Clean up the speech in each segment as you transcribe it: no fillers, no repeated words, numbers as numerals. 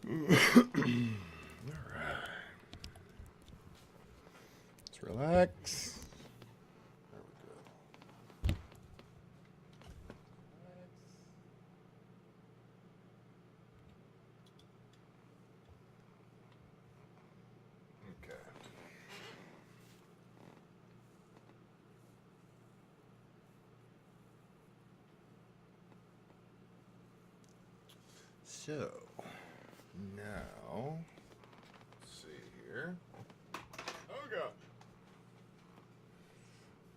Alright. Let's relax. There we go. Okay. So, now, let's see here. Oh, God.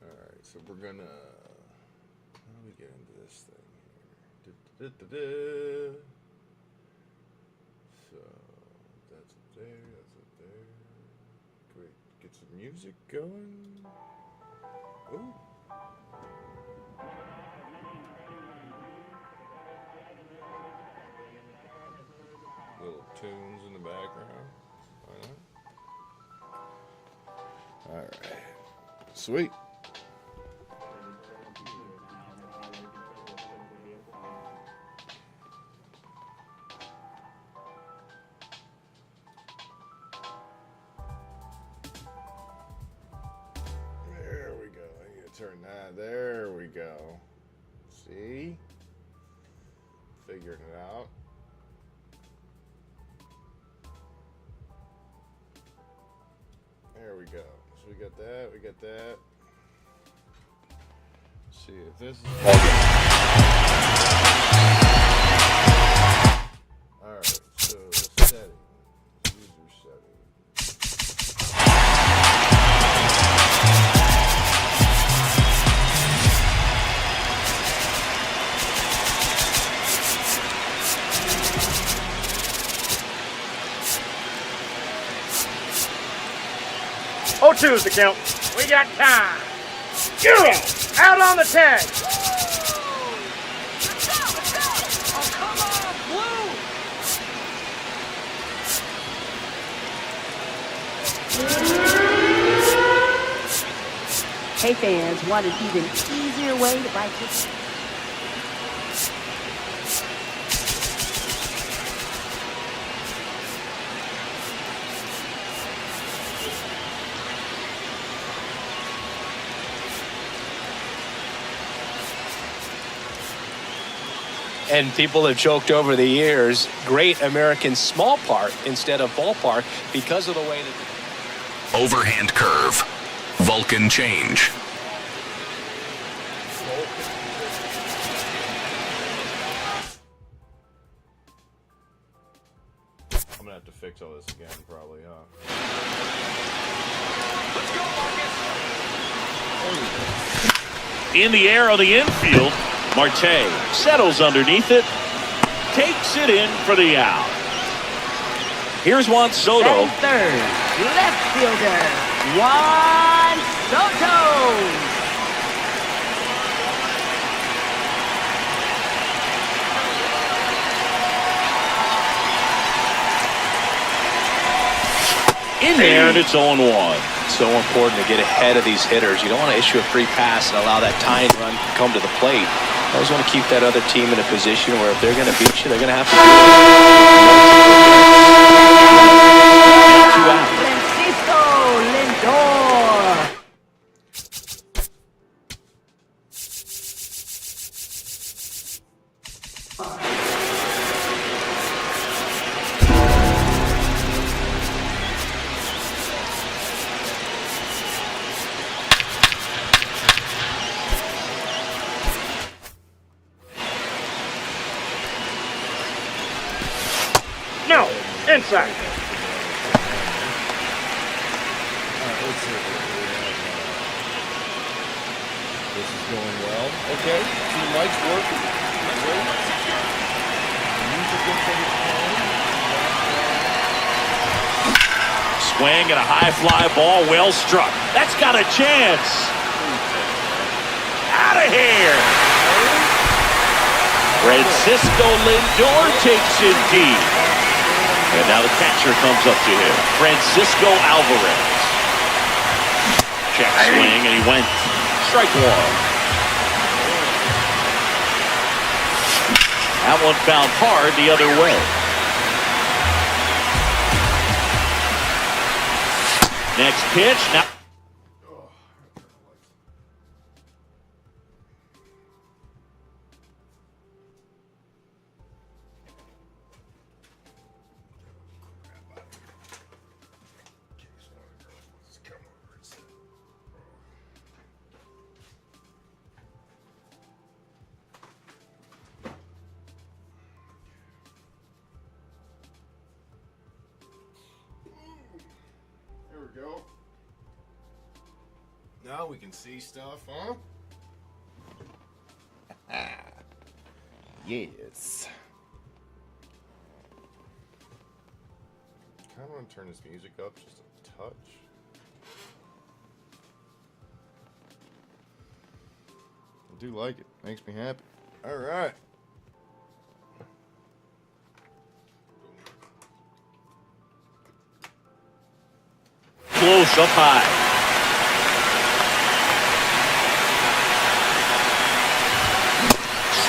Alright, so we're gonna, how do we get into this thing here? So, that's it there, that's it there. Can we get some music going? Ooh. Little tunes in the background. Why not? Alright. Sweet. There we go. I need to turn that. There we go. See? Figuring it out. There we go. So we got that, we got that. Let's see if this is alright, so settings. User settings. Oh, 2's the count. We got time. Zero. Out on the tag. Let's go, let's go. Oh, come on, Blue. Hey fans, want an even easier way to buy tickets? And people have joked over the years, Great American Small Park instead of ballpark because of the way that... Overhand curve. Vulcan change. I'm gonna have to fix all this again, probably, huh? In the air on the infield, Marte settles underneath it, takes it in for the out. Here's Juan Soto. Batting third, left fielder, Juan Soto. In there, and it's 0-1. So important to get ahead of these hitters. You don't want to issue a free pass and allow that tying run to come to the plate. You always want to keep that other team in a position where if they're going to beat you, they're going to have to do it. Two out. Francisco Lindor. No, inside. Let's see. This is going well. Okay, so the mic's working. Great. Music looks like it's playing. Swing and a high fly ball, well struck. That's got a chance. Out of here. Francisco Lindor takes it deep. And now the catcher comes up to him, Francisco Alvarez. Check swing, and he went strike one. That one fouled hard the other way. Next pitch. Now. There we go. Now we can see stuff, huh? Yes. Kind of want to turn this music up just a touch. I do like it. Makes me happy. All right. Close up high.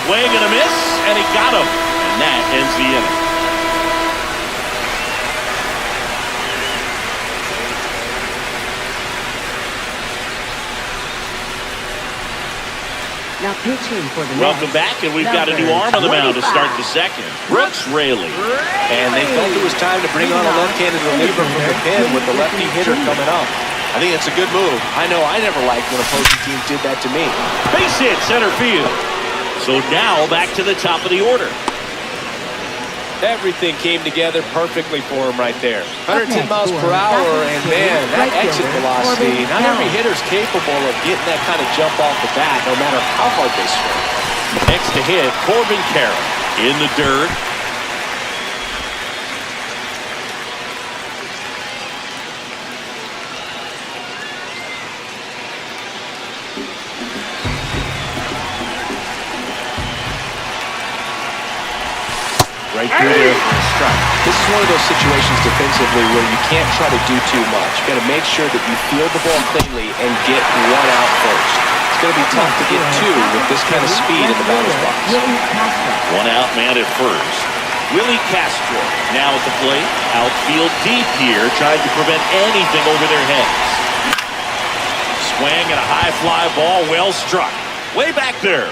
Swing and a miss, and he got him. And that ends the inning. Now pitching for the Welcome Mets, back, and we've got a new arm on the mound to start the second. Brooks Raley. And they felt it was time to bring on a left-handed reliever from the pen with the lefty hitter coming up. I think it's a good move. I know I never liked when opposing teams did that to me. Base hit, center field. So now back to the top of the order. Everything came together perfectly for him right there. 110 miles per hour, and man, that exit velocity, not every hitter's capable of getting that kind of jump off the bat, no matter how hard they swing. Next to hit, Corbin Carroll in the dirt. Right through there for a strike. This is one of those situations defensively where you can't try to do too much. You got to make sure that you field the ball cleanly and get one out first. It's going to be tough to get two with this kind of speed in the batter's box. One out, man at first. Willie Castro now at the plate. Outfield deep here, trying to prevent anything over their heads. Swing and a high fly ball, well struck. Way back there.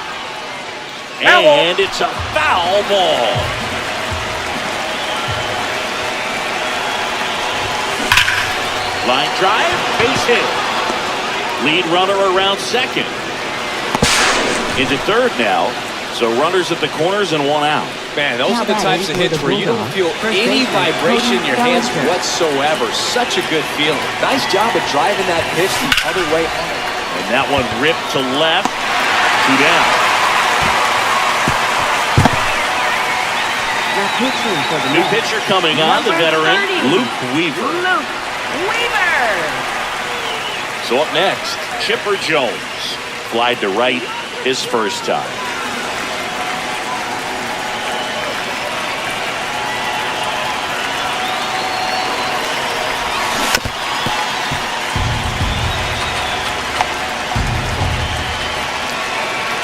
And it's a foul ball. Line drive, base hit. Lead runner around second. Into third now. So runners at the corners and one out. Man, those are the types of hits where you don't feel any vibration in your hands whatsoever. Such a good feeling. Nice job of driving that pitch the other way on it. And that one ripped to left. 2 down. Now pitching for the New Mets, pitcher coming on, the veteran, 30. Luke Weaver. Luke Weaver. So up next, Chipper Jones. Flied to right his first time.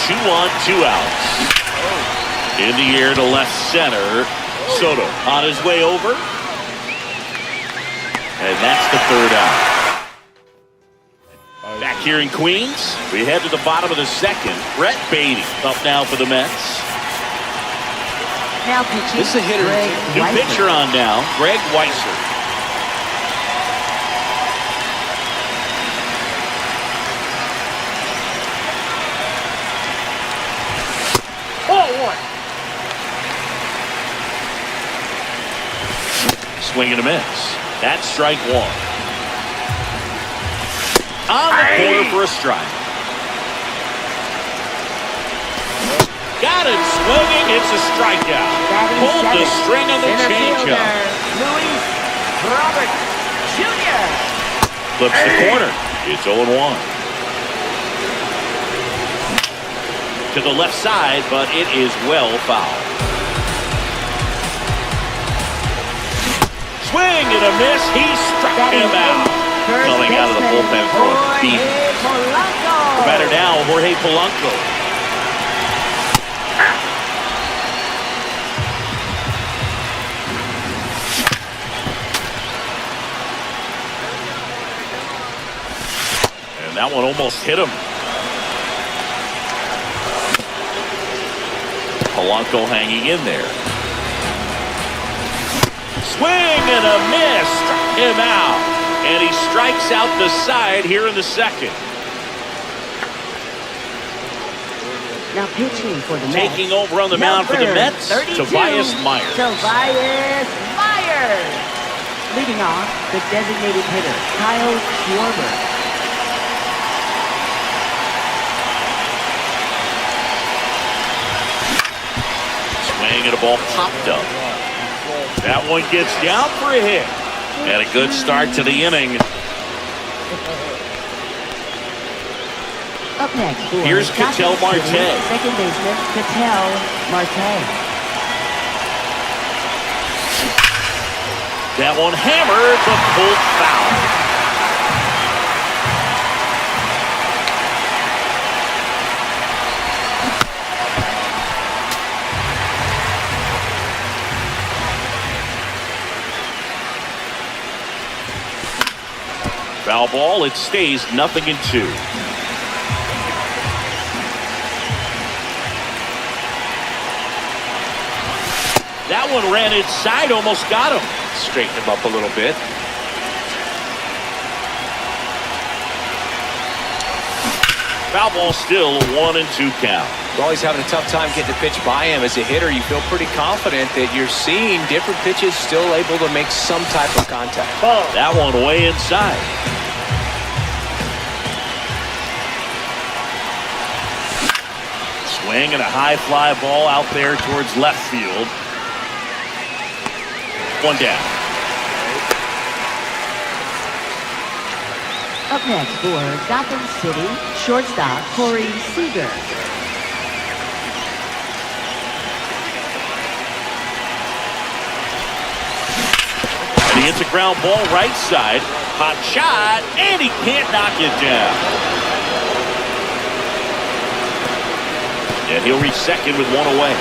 Two on, 2 outs. In the air to left center. Soto on his way over. And that's the third out. Back here in Queens, we head to the bottom of the second. Brett Beatty up now for the Mets. Now pitching. This is a hitter. New pitcher on now, Greg Weiser. Swing and a miss. That's strike one. On the corner for a strike. Got him swinging. It's a strikeout. Pulled the string on the changeup. Luis Robert Jr. Flips the corner. It's 0-1. To the left side, but it is well fouled. Swing and a miss. He struck him out. Coming out of the bullpen for a beat. The batter now, Jorge Polanco. And that one almost hit him. Polanco hanging in there. Swing and a miss. Struck him out. And he strikes out the side here in the second. Now pitching for the Mets. Taking over on the mound for the Mets, 32, Tobias Myers. Tobias Myers. Leading off, the designated hitter, Kyle Schwarber. Swing and a ball popped up. That one gets down for a hit. And a good start to the inning. Up next, for Here's Ketel Marte. Second baseman, Ketel Marte. That one hammered, but pulled foul. Foul ball, it stays 0-2. That one ran inside, almost got him. Straighten him up a little bit. Foul ball still, 1-2 count. Well, he's having a tough time getting a pitch by him. As a hitter, you feel pretty confident that you're seeing different pitches still able to make some type of contact. That one way inside. Swing and a high fly ball out there towards left field. One down. Up next for Gotham City, shortstop Corey Seager. And he hits a ground ball right side. Hot shot, and he can't knock it down. And he'll reach second with one away.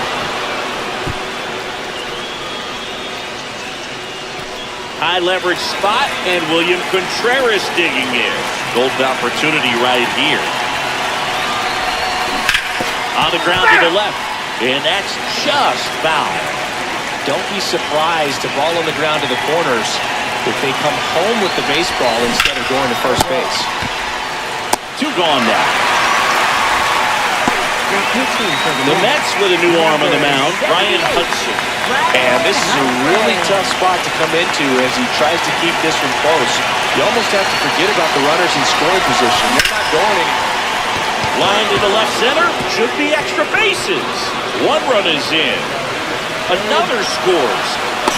High leverage spot, and William Contreras digging in. Golden opportunity right here. On the ground to the left, and that's just foul. Don't be surprised, a ball on the ground to the corners, if they come home with the baseball instead of going to first base. Two gone now. Now pitching for The Mets with a new arm on the mound, Ryan Hudson. And this is a really tough spot to come into as he tries to keep this one close. You almost have to forget about the runners in scoring position. They're not going anywhere. Line to the left center, should be extra bases. One run is in. Another scores.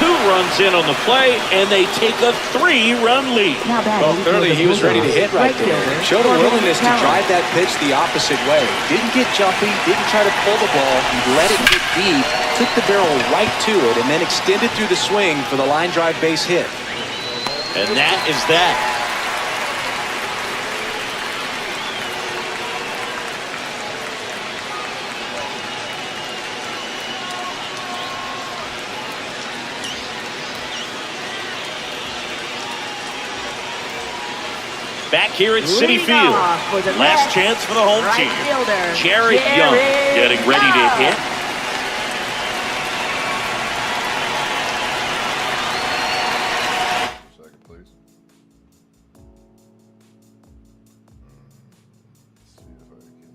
2 runs in on the play, and they take a 3-run lead. Well, clearly he was ready to hit right there. Showed a willingness to drive that pitch the opposite way. Didn't get jumpy, didn't try to pull the ball. He let it get deep, took the barrel right to it, and then extended through the swing for the line drive base hit. And that is that. Back here at Citi Field. Last chance for the home team. Jared Young getting ready to hit. Second, please. Let's see if I can.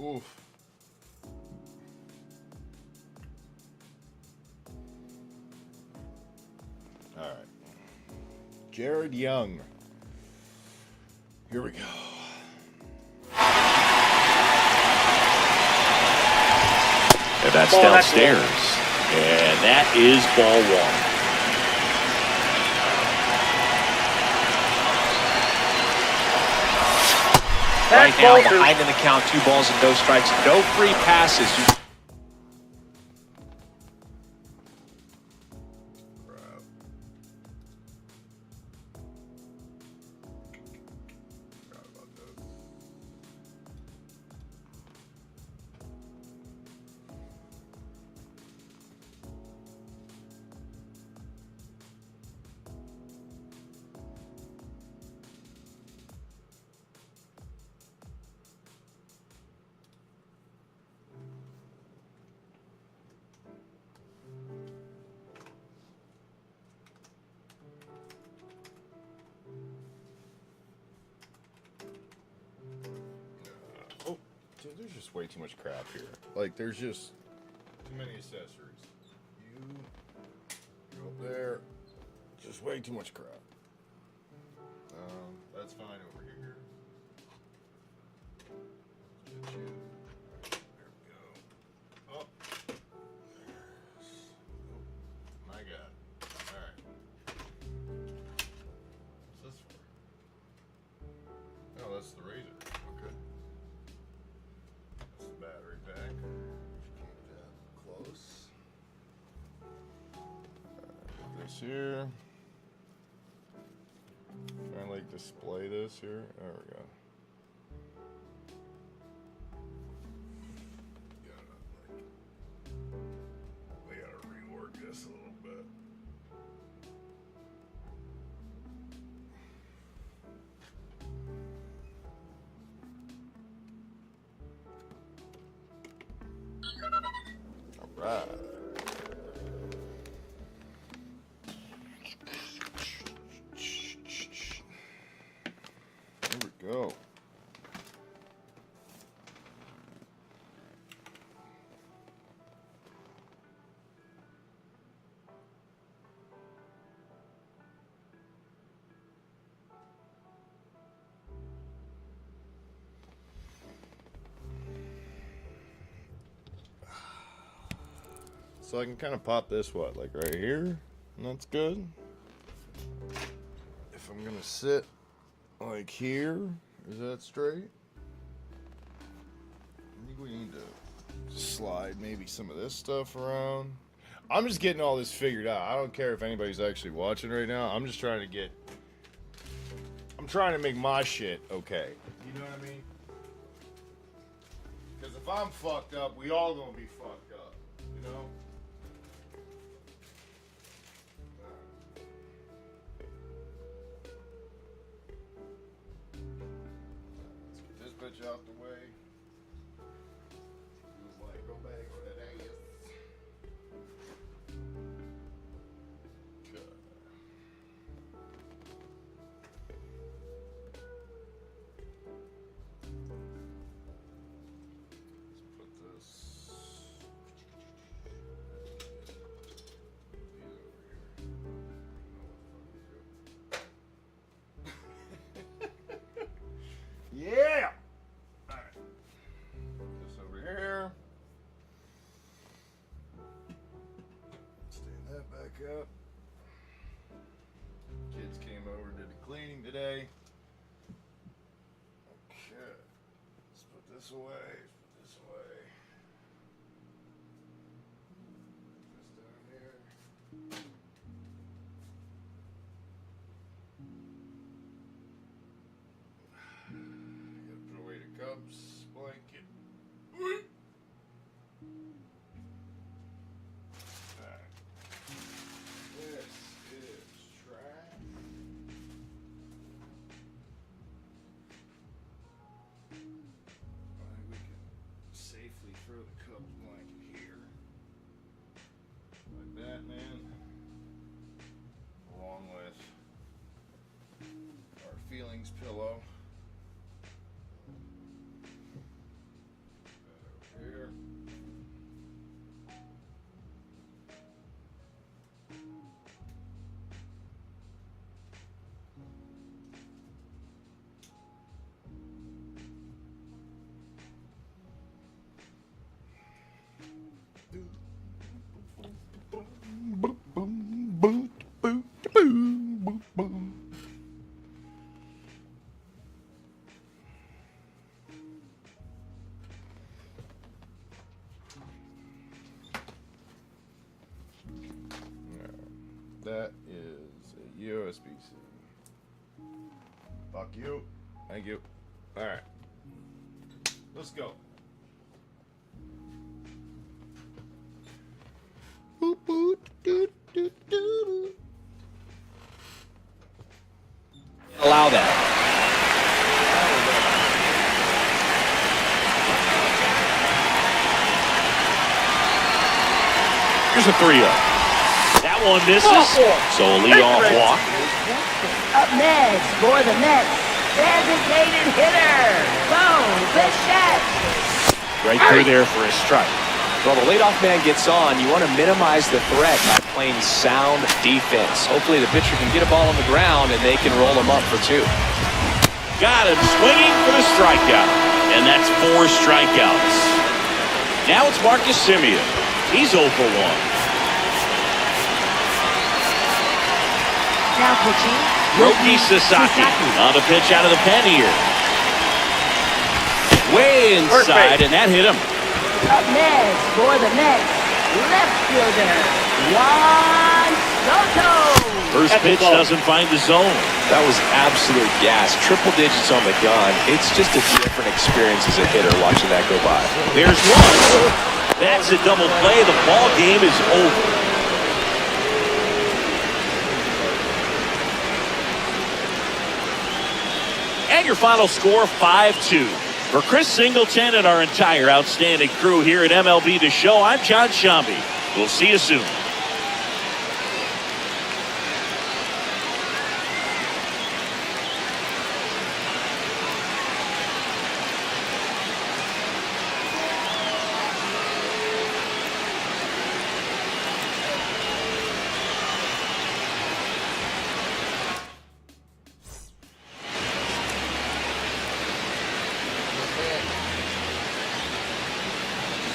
Oof. All right. Jared Young. Here we go. And that's downstairs. And that is ball 1. Right now, ball two. behind in the count, 2 balls and no strikes, no free passes. Crap. Forgot about this. Oh, dude, there's just way too much crap here. Like, there's just too many accessories. You go up there. Just way too much crap. That's fine over here. Get you. There we go. Oh. Oh, my God. All right. What's this for? Oh, that's the razor. Okay. That's the battery pack. Keep that close. Put this here. Try and like display this here. There we go. We gotta rework this a little bit. All right. There we go. So I can kind of pop this, what, like right here? And that's good. If I'm gonna sit like here, is that straight? I think we need to slide maybe some of this stuff around. I'm just getting all this figured out. I don't care if anybody's actually watching right now. I'm just trying to make my shit okay. You know what I mean? Because if I'm fucked up, we all gonna be fucked up. You know? Let's get this bitch out the way. Go back on that ass. Okay. Let's put this. Yeah! Alright. This over here. Stand that back up. Kids came over, did the cleaning today. Okay. Let's put this away. Put this away. Put this down here. Gotta put away the cups, blanket. Alright. This is trash. I think we can safely throw the cup blanket here. Like that, man. Along with our feelings pillow. That over here. SBC. Fuck you. Thank you. All right. Let's go. Boop, boop, doo, doo, doo. Allow that. Here's a 3-0. That one misses. So a leadoff walk. Up next for the Mets, designated hitter, Bo Bichette. Right through there for a strike. Well, the leadoff man gets on. You want to minimize the threat by playing sound defense. Hopefully the pitcher can get a ball on the ground and they can roll him up for 2. Got him swinging for the strikeout. And that's 4 strikeouts. Now it's Marcus Semien. He's 0 for 1. Now pitching, Roki Sasaki on the pitch out of the pen here. Way inside, and that hit him. up next for the Mets, left fielder, Juan Soto. First pitch doesn't find the zone. That was absolute gas. Triple digits on the gun. It's just a different experience as a hitter watching that go by. There's one. That's a double play. The ball game is over. And your final score, 5-2. For Chris Singleton and our entire outstanding crew here at MLB The Show, I'm John Shambi. We'll see you soon.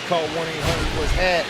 Call 1-800 was at.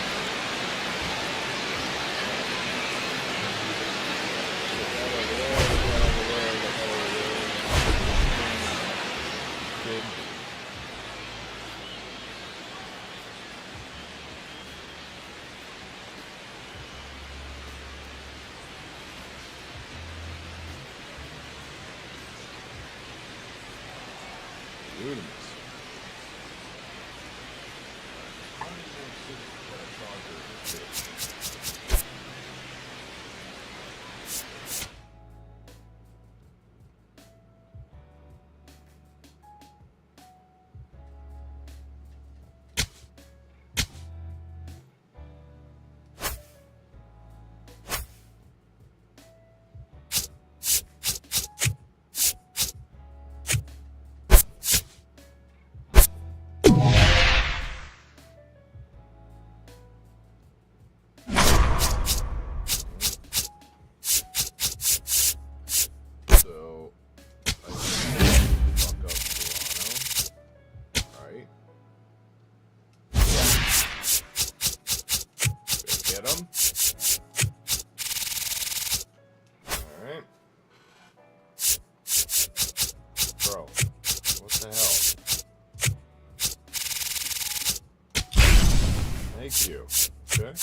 Thank you. Okay.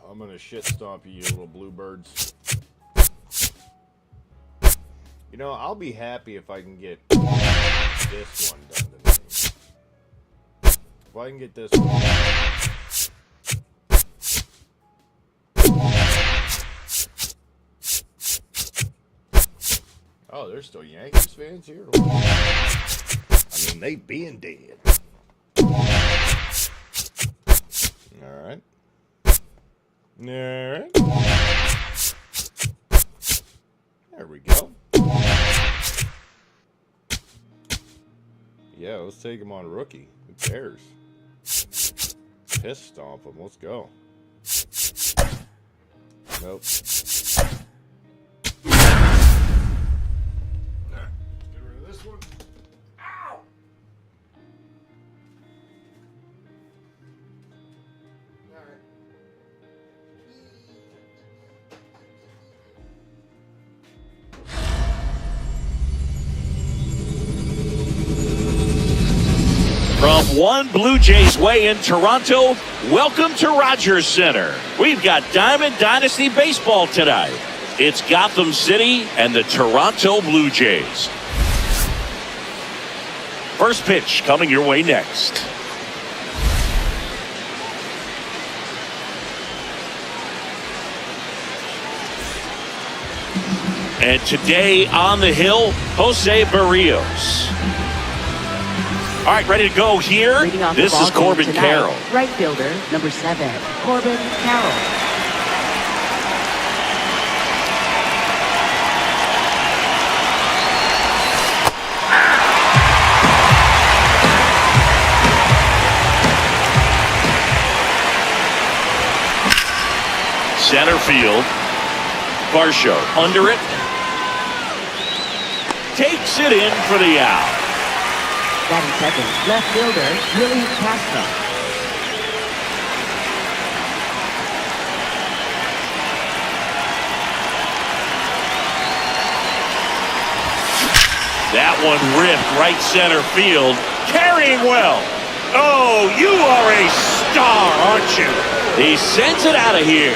I'm gonna shit stomp you, little bluebirds. You know, I'll be happy if I can get this one done today. If I can get this one done. Oh, there's still Yankees fans here. I mean, they being dead. All right. All right. There we go. Yeah, let's take him on rookie. Who cares? Piss stomp him. Let's go. Nope. Get rid of this one. Ow! All right. From one Blue Jays way in Toronto, welcome to Rogers Center. We've got Diamond Dynasty Baseball tonight. It's Gotham City and the Toronto Blue Jays. First pitch coming your way next. And today on the hill, Jose Barrios. All right, ready to go here. This is Corbin Carroll. Right fielder, number 7, Corbin Carroll. Center field. Varsho under it. Takes it in for the out. Batting second, left fielder, Willie Castro. That one ripped right center field. Carrying well. Oh, you are a star, aren't you? He sends it out of here.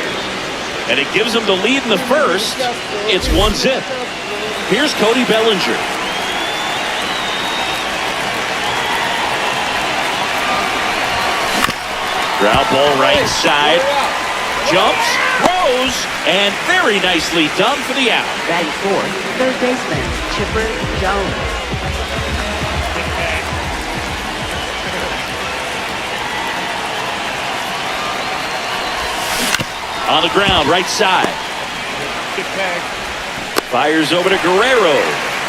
And it gives him the lead in the first. It's 1-0. Here's Cody Bellinger. Ground ball right side. Jumps, throws, and very nicely done for the out. Batting fourth, third baseman, Chipper Jones. On the ground, right side. Fires over to Guerrero.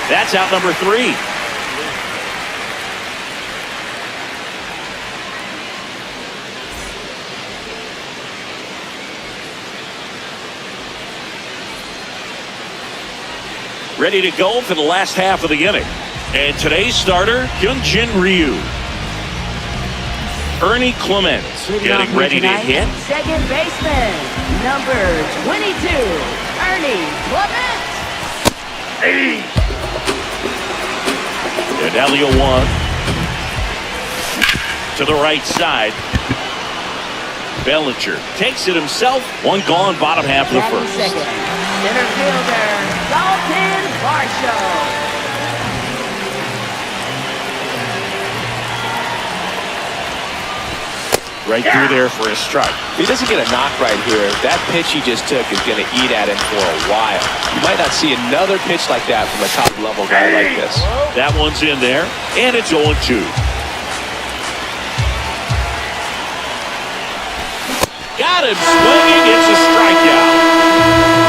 That's out number 3. Ready to go for the last half of the inning. And today's starter, Hyunjin Ryu. Ernie Clement getting ready to hit. Second baseman, number 22, Ernie Clement. And Elio 1 to the right side. Bellinger takes it himself. One gone, bottom half of the first. Second, center fielder, Dalton Varsho. Right through there for a strike. If he doesn't get a knock right here, that pitch he just took is going to eat at him for a while. You might not see another pitch like that from a top-level guy like this. That one's in there, and it's 0-2. Got him swinging. It's a strikeout.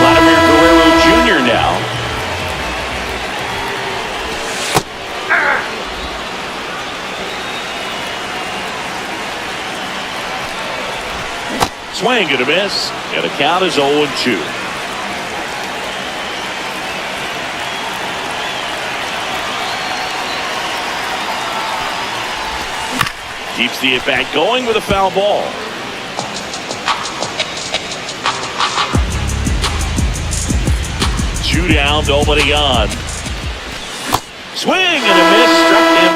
Vladimir Guerrero Jr. now. Swing and a miss, and the count is 0-2. Keeps the at-bat going with a foul ball. Two down, nobody on. Swing and a miss, struck him.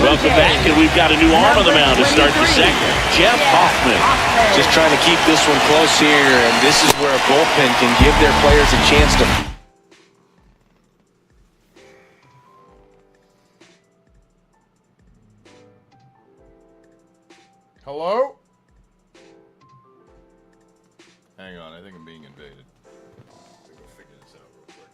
Welcome back, and we've got a new arm on the mound to start the second. Jeff Hoffman. Just trying to keep this one close here, and this is where a bullpen can give their players a chance to. Hello? Hang on, I think I'm being invaded. Let me go figure this out real quick.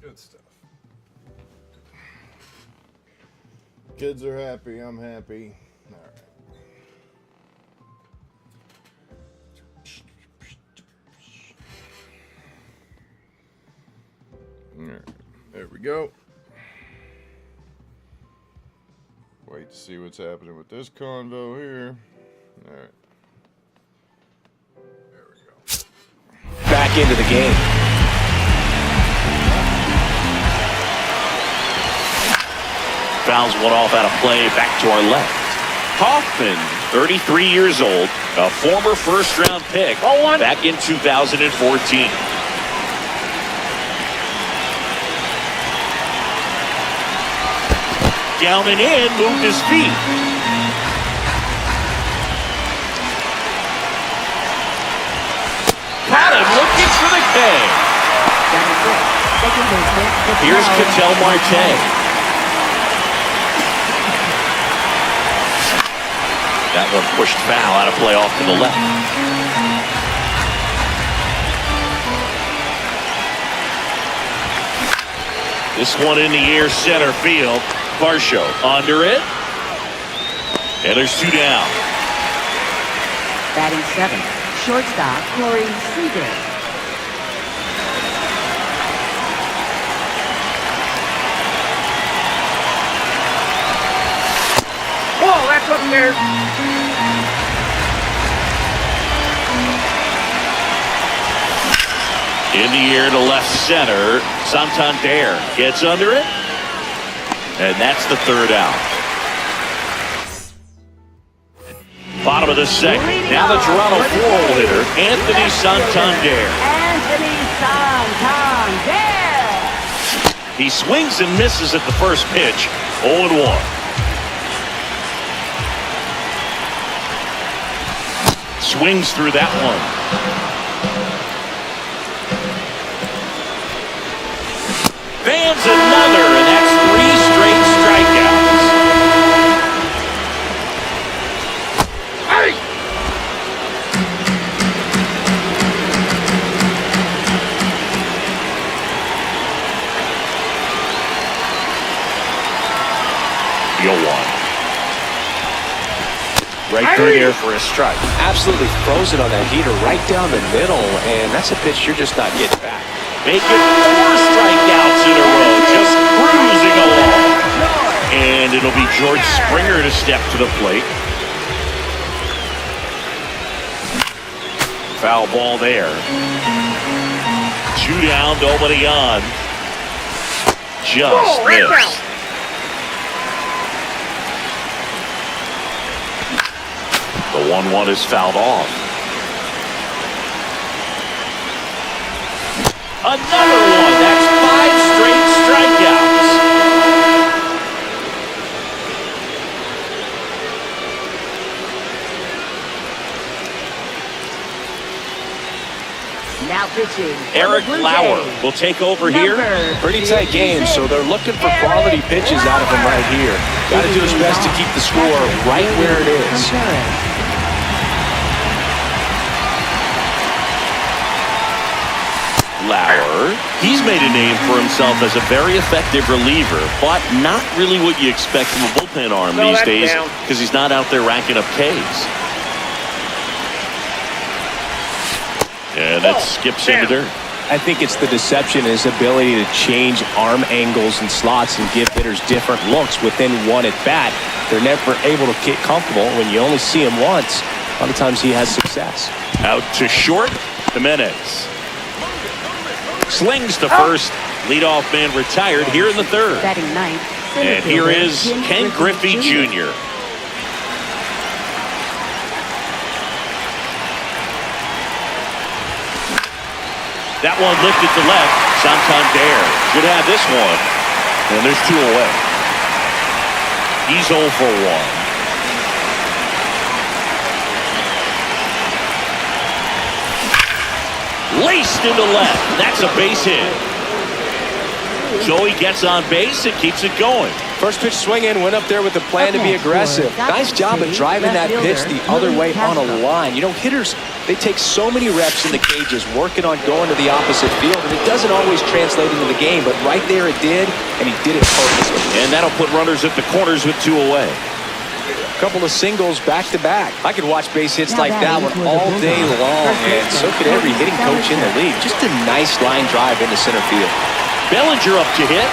Good stuff. Kids are happy. I'm happy. All right. All right. There we go. Wait to see what's happening with this convo here. All right. There we go. Back into the game. Fouls one off out of play, back to our left. Hoffman, 33 years old, a former first-round pick back in 2014. Down and in, moved his feet. Caught him looking for the K. Here's Ketel Marte. That one pushed foul out of play off to the left. This one in the air, center field. Varsho under it. And there's two down. Batting 7th, shortstop Corey Seager. Whoa, that's up there. In the air to left center. Santander gets under it. And that's the third out. Bottom of the second. Now the Toronto 4-hole hitter, Anthony Santander. Anthony Santander. He swings and misses at the first pitch. 0-1. Swings through that one. Fans another, and that's 3 straight strikeouts. Hey! You'll want. Right through there for a strike. Absolutely frozen on that heater right down the middle, and that's a pitch you're just not getting back. Making 4 strikeouts in a row, just cruising along. And it'll be George Springer to step to the plate. Foul ball there. 2 down, nobody on. Just missed. The 1-1 is fouled off. Another one. That's 5 straight strikeouts. Now pitching. Eric Lauer will take over here. Pretty tight game, so they're looking for quality pitches out of him right here. Got to do his best to keep the score right where it is. Lauer, he's made a name for himself as a very effective reliever, but not really what you expect from a bullpen arm these days because he's not out there racking up Ks. And that skips into dirt. I think it's the deception, his ability to change arm angles and slots and give hitters different looks within one at bat. They're never able to get comfortable. When you only see him once, a lot of times he has success. Out to short, Jimenez. Slings to first. Leadoff man retired here in the third. Batting 9th. And here is Ken Griffey Jr. That one lifted to left. Santander should have this one. And there's 2 away. He's 0 for 1. Laced into left. That's a base hit. Joey gets on base and keeps it going. First pitch swing in, went up there with the plan to be aggressive. Nice job of driving that pitch the other way on a line. You know, hitters They take so many reps in the cages working on going to the opposite field, and it doesn't always translate into the game, but right there it did, and he did it purposely. And that'll put runners at the corners with 2 away. A couple of singles back-to-back. I could watch base hits like that one all day long, and so could every hitting coach in the league. Just a nice line drive into center field. Bellinger up to hit.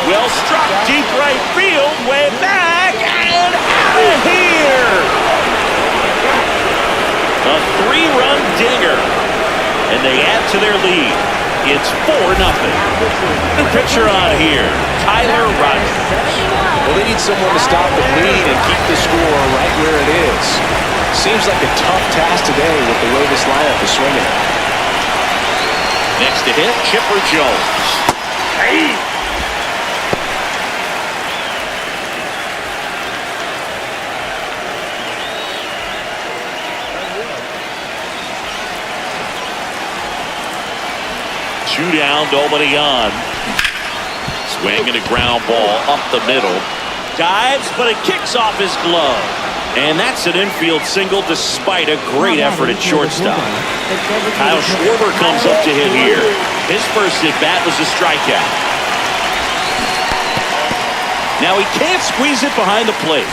Well struck, deep right field, way back, and out of here! A 3-run dinger, and they add to their lead. It's 4-0. The pitcher on here, Tyler Rogers. Well, they need someone to stop the bleed and keep the score right where it is. Seems like a tough task today with the way this lineup is swinging. Next to hit, Chipper Jones. Hey! Two down, nobody on. Swing and a ground ball up the middle. Dives, but it kicks off his glove. And that's an infield single despite a great effort at shortstop. Kyle Schwarber comes up to hit here. His first at-bat was a strikeout. Now he can't squeeze it behind the plate.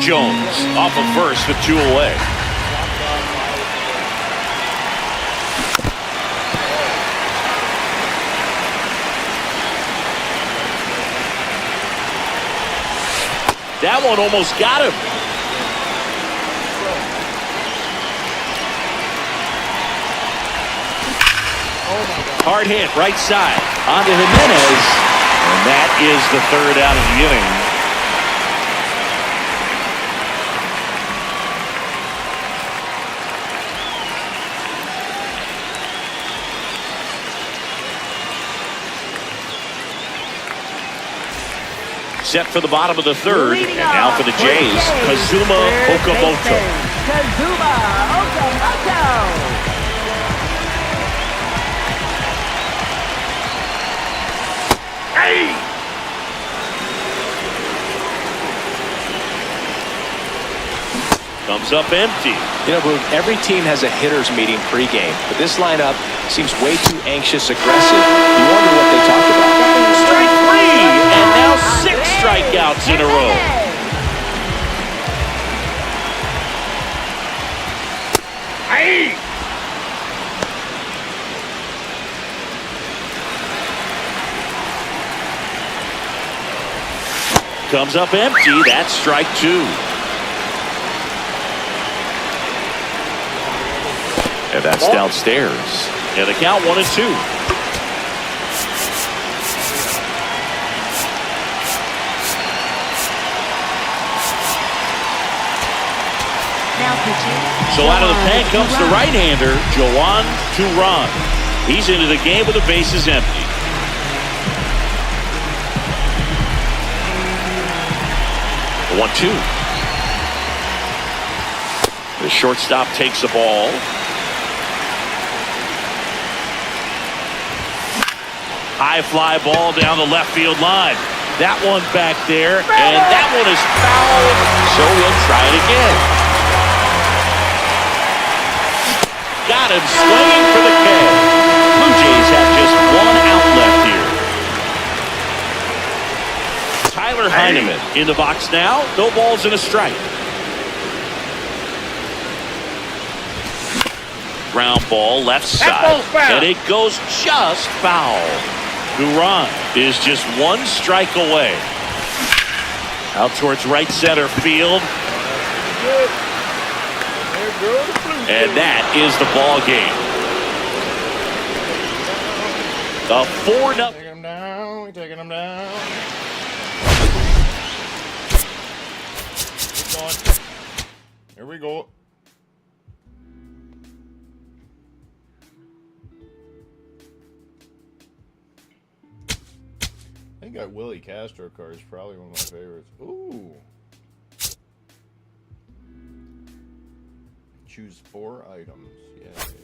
Jones off of first with 2 away. That one almost got him. Hard hit, right side. On to Jimenez. And that is the 3rd out of the inning. Set for the bottom of the 3rd, and now for the Jays, Kazuma Okamoto. Kazuma Okamoto. Hey! Comes up empty. You know, Boog, every team has a hitters meeting pregame, but this lineup seems way too anxious, aggressive. You wonder what they talked about. Strike 3, and now 6 strikeouts in a row. Hey! Comes up empty. That's strike 2. And that's downstairs. And the count 1-2. So out of the pen comes the right-hander, Joan Turan. He's into the game with the bases empty. The 1-2. The shortstop takes the ball. High fly ball down the left field line. That one back there, and that one is foul, so we'll try it again. Got him swinging for the K. Blue Jays have just 1 out left here. Tyler Heineman in the box now. No balls and a strike. Ground ball left side. And it goes just foul. Duran is just 1 strike away. Out towards right center field. And that is the ball game. The 4-0. Taking him down. Taking him down. Keep going. Here we go. I think that Willie Castro card is probably one of my favorites. Ooh. Choose 4 items. Yay. Okay.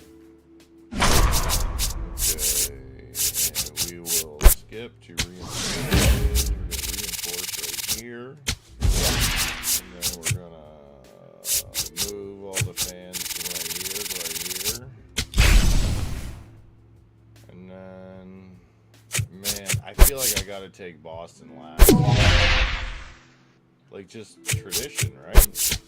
And we will skip to reinforce. We're going to reinforce right here. And we're gonna move all the fans to right here. And then, man, I feel like I gotta take Boston last. Like, just tradition, right?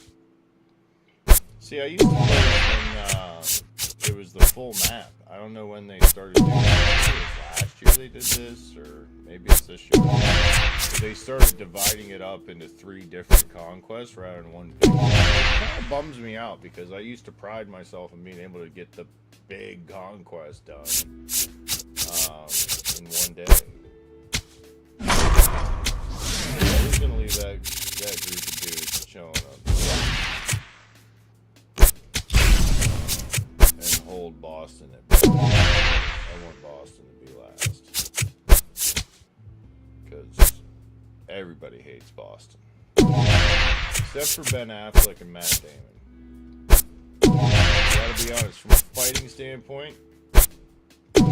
See, I used to play it when it was the full map. I don't know when they started doing it. Maybe it was last year they did this, or maybe it's this year. But they started dividing it up into 3 different conquests rather than one big one. It kind of bums me out because I used to pride myself in being able to get the big conquest done in one day. Who's going to leave that group of dudes showing up? And hold Boston at best. I want Boston to be last. Because everybody hates Boston. Except for Ben Affleck and Matt Damon. Gotta be honest, from a fighting standpoint, Ben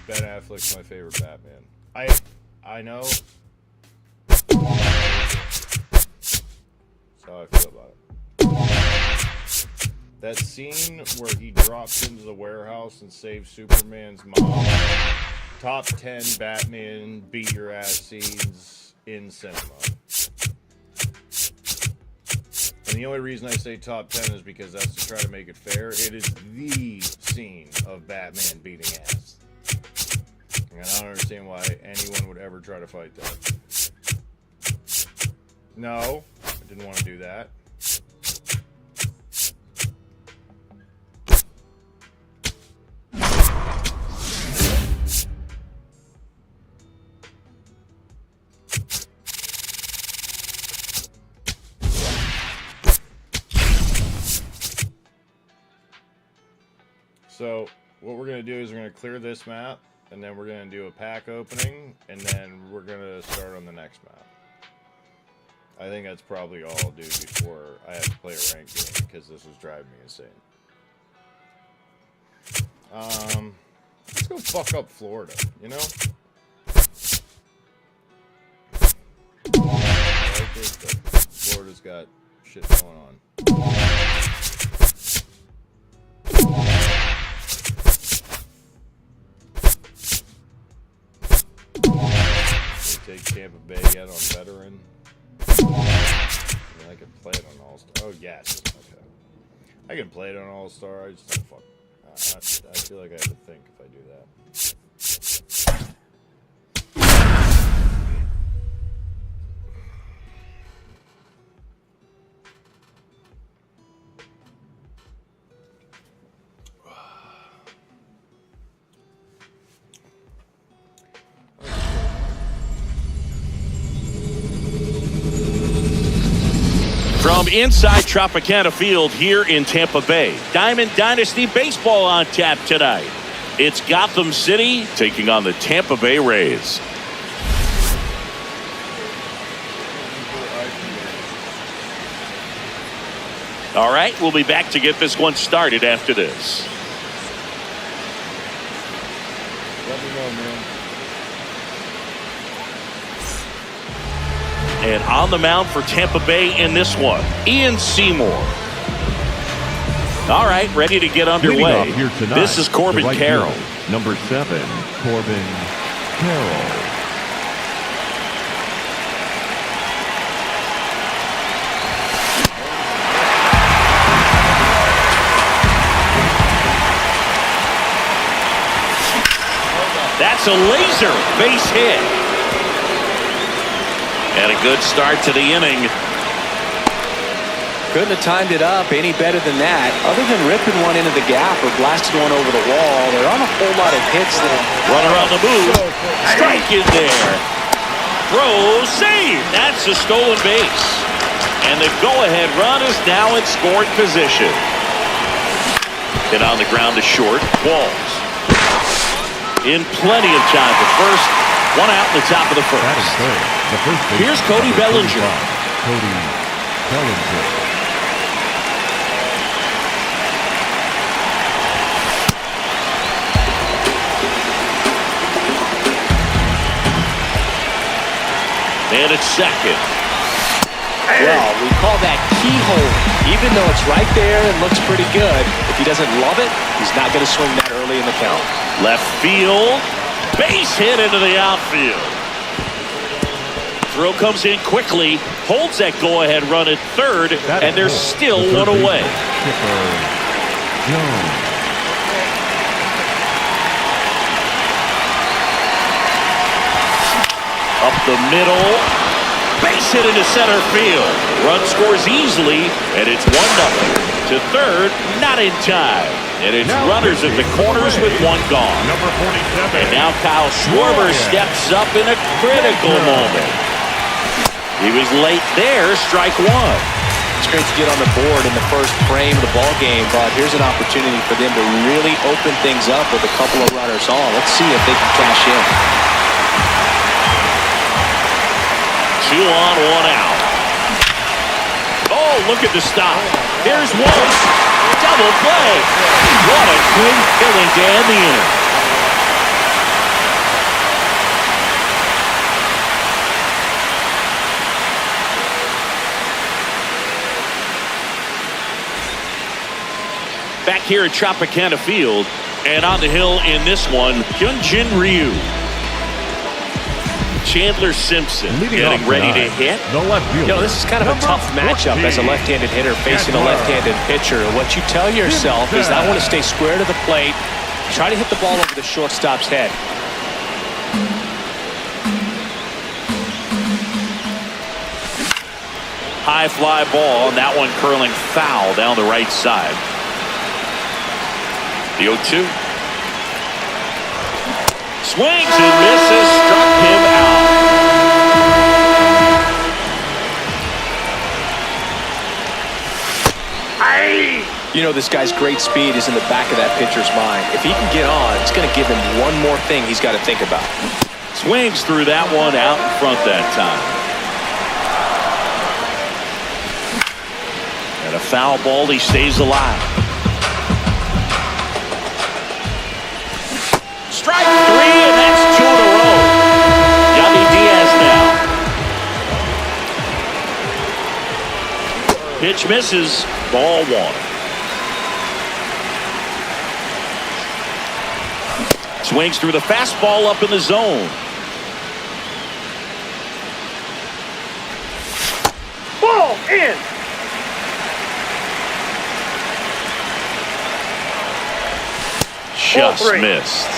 Affleck's my favorite Batman. I know. That's how I feel about it. That scene where he drops into the warehouse and saves Superman's mom. Top 10 Batman beat your ass scenes in cinema. And the only reason I say top 10 is because that's to try to make it fair. It is the scene of Batman beating ass. And I don't understand why anyone would ever try to fight that. No, I didn't want to do that. So what we're going to do is we're going to clear this map, and then we're going to do a pack opening, and then we're going to start on the next map. I think that's probably all I'll do before I have to play a ranked game, because this is driving me insane. Let's go fuck up Florida, you know? I like this, but Florida's got shit going on. Take Tampa Bay yet on veteran. I mean, I can play it on All-Star. Oh, yes. Okay. I can play it on All-Star. I just don't fuck. I feel like I have to think if I do that. From inside Tropicana Field here in Tampa Bay, Diamond Dynasty Baseball on tap tonight. It's Gotham City taking on the Tampa Bay Rays. All right, we'll be back to get this one started after this. Let me know, man. And on the mound for Tampa Bay in this one, Ian Seymour. All right, ready to get underway. Here tonight, this is Corbin Carroll. Number 7, Corbin Carroll. That's a laser base hit. And a good start to the inning. Couldn't have timed it up any better than that. Other than ripping one into the gap or blasting one over the wall, there aren't a whole lot of hits that... Runner on the move. Strike in there. Throw, save. That's a stolen base. And the go-ahead run is now in scoring position. Hit on the ground to short. Walls. In plenty of time for first. One out in the top of the first. That is third. The first base, here's Cody Bellinger. Cody Bellinger. And it's second. Well, we call that keyhole. Even though it's right there and looks pretty good, if he doesn't love it, he's not going to swing that early in the count. Left field. Base hit into the outfield. Throw comes in quickly. Holds that go-ahead run at third. And they're still one away. Up the middle. Base hit into center field. Run scores easily, and it's 1-0. To third, not in time. And it's runners at the corners with one gone. Number 47. And now Kyle Schwarber steps up in a critical moment. He was late there, strike one. It's great to get on the board in the first frame of the ball game, but here's an opportunity for them to really open things up with a couple of runners on. Let's see if they can cash in. 2 on, 1 out. Oh, look at the stop. Here's one. Double play. What a quick killing to end the inning. Back here at Tropicana Field, and on the hill in this one, Hyunjin Ryu. Chandler Simpson getting ready to hit. The left fielder. You know, this is kind of a tough matchup as a left-handed hitter facing a left-handed pitcher. What you tell yourself is, I want to stay square to the plate, try to hit the ball over the shortstop's head. High fly ball, and that one curling foul down the right side. The 0-2. Swings and misses, struck him out. You know, this guy's great speed is in the back of that pitcher's mind. If he can get on, it's going to give him one more thing he's got to think about. Swings through that one out in front that time. And a foul ball, he stays alive. Strike 3, and that's 2 in a row. Yandy Diaz now. Pitch misses, ball 1. Swings through the fastball up in the zone. Ball in. Just missed.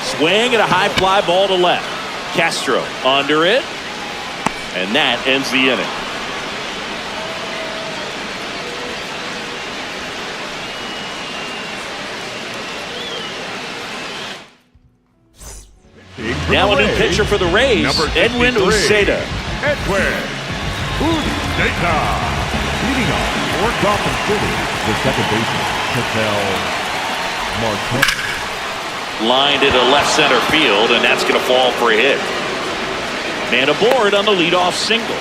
Swing and a high fly ball to left. Castro under it. And that ends the inning. Now a new pitcher for the Rays, Edwin Uceda. Edwin Uceda. Leading off for Gotham City, the second baseman, Ketel Martinez. Lined into left center field, and that's going to fall for a hit. Man aboard on the leadoff single.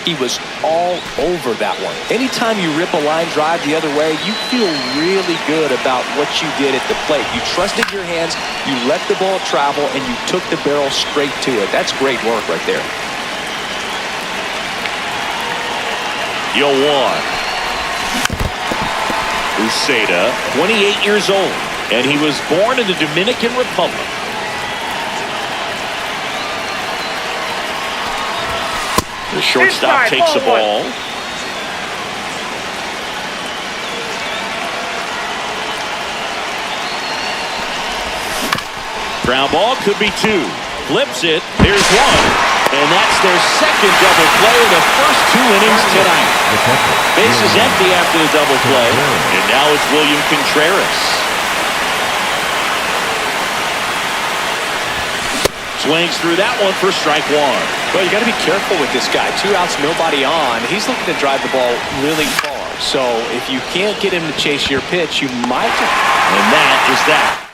He was all over that one. Anytime you rip a line drive the other way, you feel really good about what you did at the plate. You trusted your hands, you let the ball travel, and you took the barrel straight to it. That's great work right there. Yo one. Uceda, 28 years old, and he was born in the Dominican Republic. The shortstop takes the ball. Ground ball could be 2. Flips it. There's 1. And that's their second double play in the first 2 innings tonight. Base is empty after the double play. And now it's William Contreras. Swings through that one for strike 1. Well, you got to be careful with this guy. 2 outs, nobody on. He's looking to drive the ball really far. So if you can't get him to chase your pitch, you might. And that is that.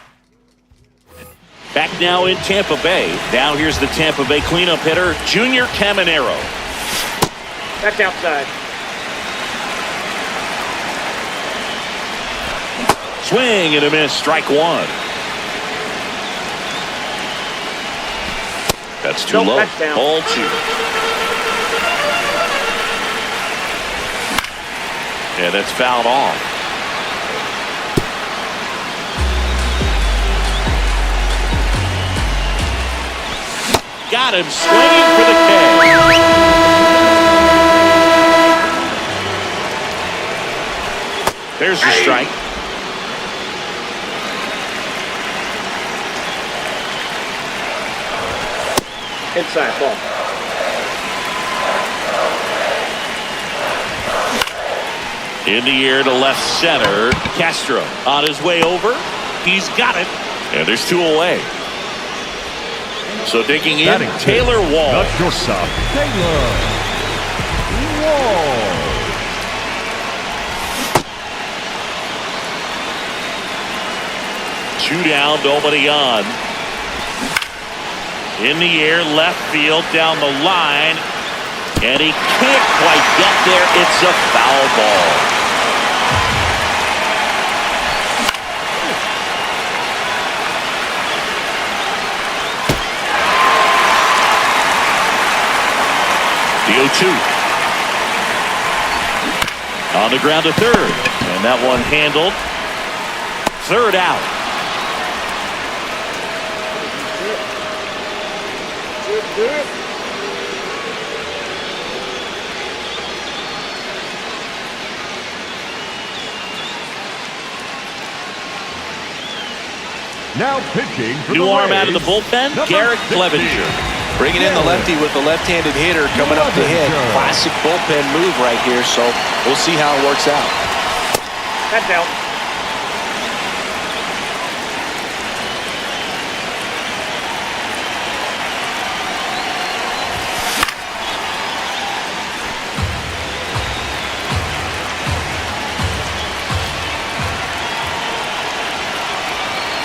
Back now in Tampa Bay. Now here's the Tampa Bay cleanup hitter, Junior Caminero. That's outside. Swing and a miss. Strike one. That's too low. Ball two. And that's fouled off. Got him swinging for the K. There's the strike. Inside ball. In the air to left center. Castro on his way over. He's got it. And there's two away. So digging in, Taylor Wall. The shortstop, Taylor Wall. Two down, nobody on. In the air, left field, down the line. And he can't quite get there. It's a foul ball. The 0-2. On the ground to third. And that one handled. Third out. Now pitching for New the arm Rays, out of the bullpen, Garrett 16. Clevenger. Bringing in the lefty with the left-handed hitter coming up to hit. Classic bullpen move right here, so we'll see how it works out. Head down.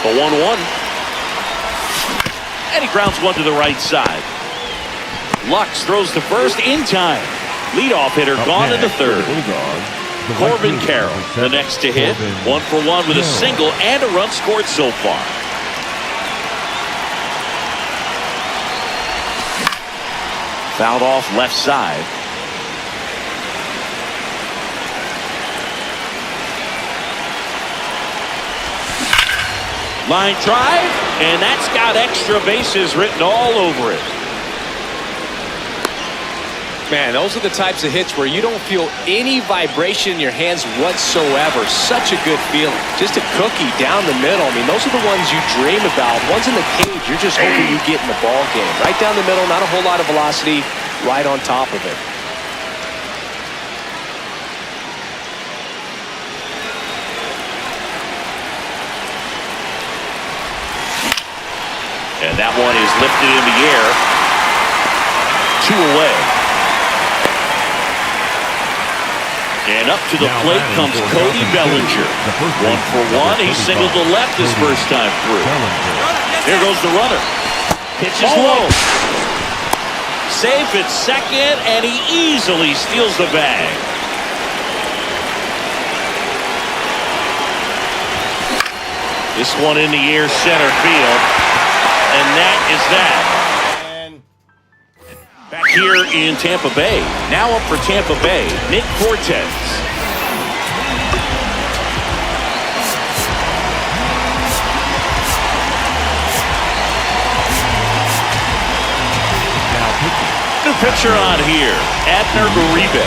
A 1-1. And he grounds one to the right side. Lux throws to first in time. Leadoff hitter gone in the third. Corbin Carroll, the next to hit. 1 for 1 with a single and a run scored so far. Fouled off left side. Line drive, and that's got extra bases written all over it. Man, those are the types of hits where you don't feel any vibration in your hands whatsoever. Such a good feeling. Just a cookie down the middle. I mean, those are the ones you dream about. Ones in the cage, you're just hoping you get in the ball game. Right down the middle, not a whole lot of velocity, right on top of it. And that one is lifted in the air. 2 away. And up to the plate comes Cody Bellinger. 1 for 1. He singled to left his first time through. Here goes the runner. Pitch is low. Safe at second, and he easily steals the bag. This one in the air, center field. And that is that. Back here in Tampa Bay. Now up for Tampa Bay, Nick Cortez. New pitcher on here, Abner Uribe.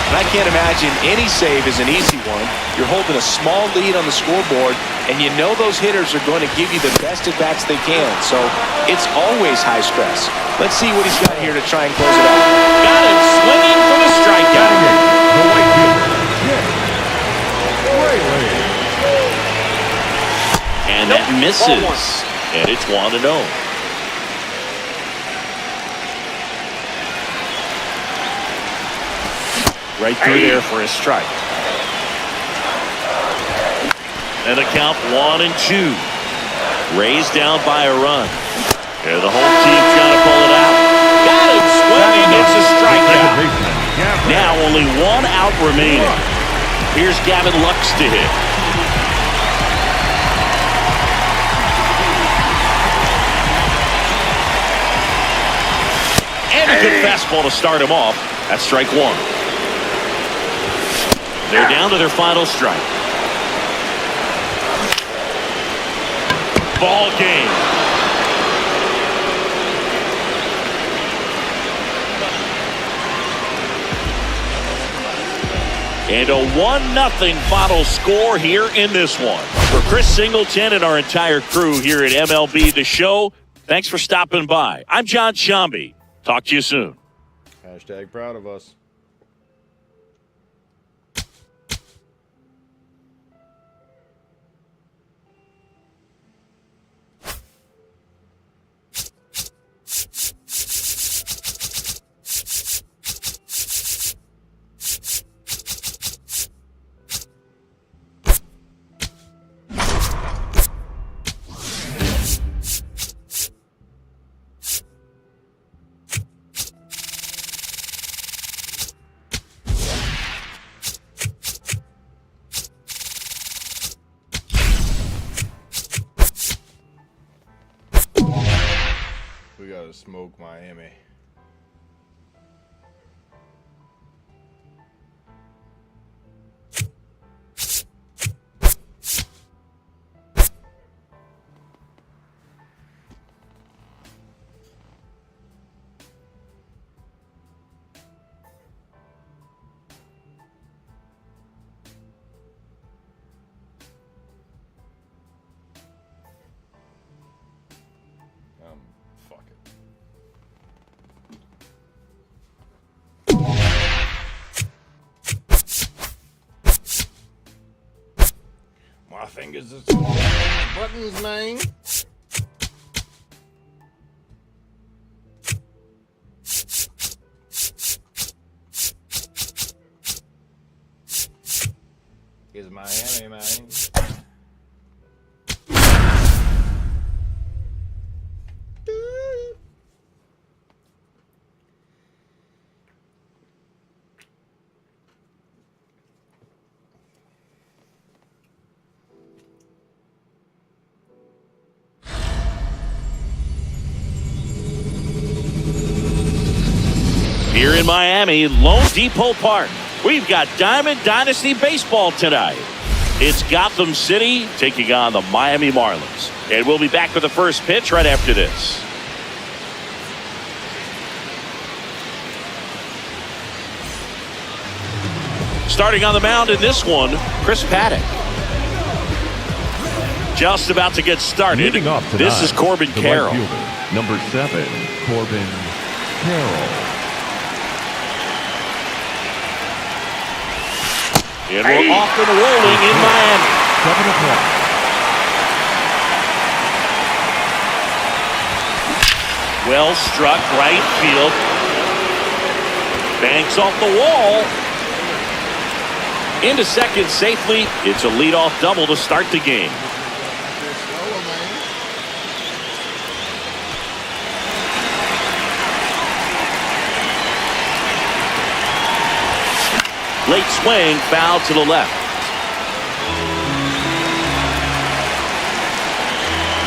I can't imagine any save is an easy one. You're holding a small lead on the scoreboard, and you know those hitters are going to give you the best at-bats they can. So it's always high stress. Let's see what he's got here to try and close it out. Got him swinging for the strikeout. The right fielder, And that misses. And it's 1-0. Right through there for a strike. And the count 1-2. Raised down by a run. And the whole team's got to pull it out. Got him swinging. It's a strikeout. Now only 1 out remaining. Here's Gavin Lux to hit. good fastball to start him off. That's strike one. They're down to their final strike. Ball game. And a 1-0 final score here in this one. For Chris Singleton and our entire crew here at MLB The Show, thanks for stopping by. I'm John Shambi. Talk to you soon. Hashtag proud of us. We gotta smoke Miami. Fuck it. My fingers are too buttons, man. Is Miami, man. Here in Miami, Lone Depot Park, we've got Diamond Dynasty Baseball tonight. It's Gotham City taking on the Miami Marlins. And we'll be back with the first pitch right after this. Starting on the mound in this one, Chris Paddock. Just about to get started. Leading off tonight, This is Corbin the Carroll. right fielder, number 7, Corbin Carroll. And we're off and rolling in Miami. 7 o'clock. Well struck right field. Banks off the wall. Into second safely. It's a leadoff double to start the game. Late swing, foul to the left.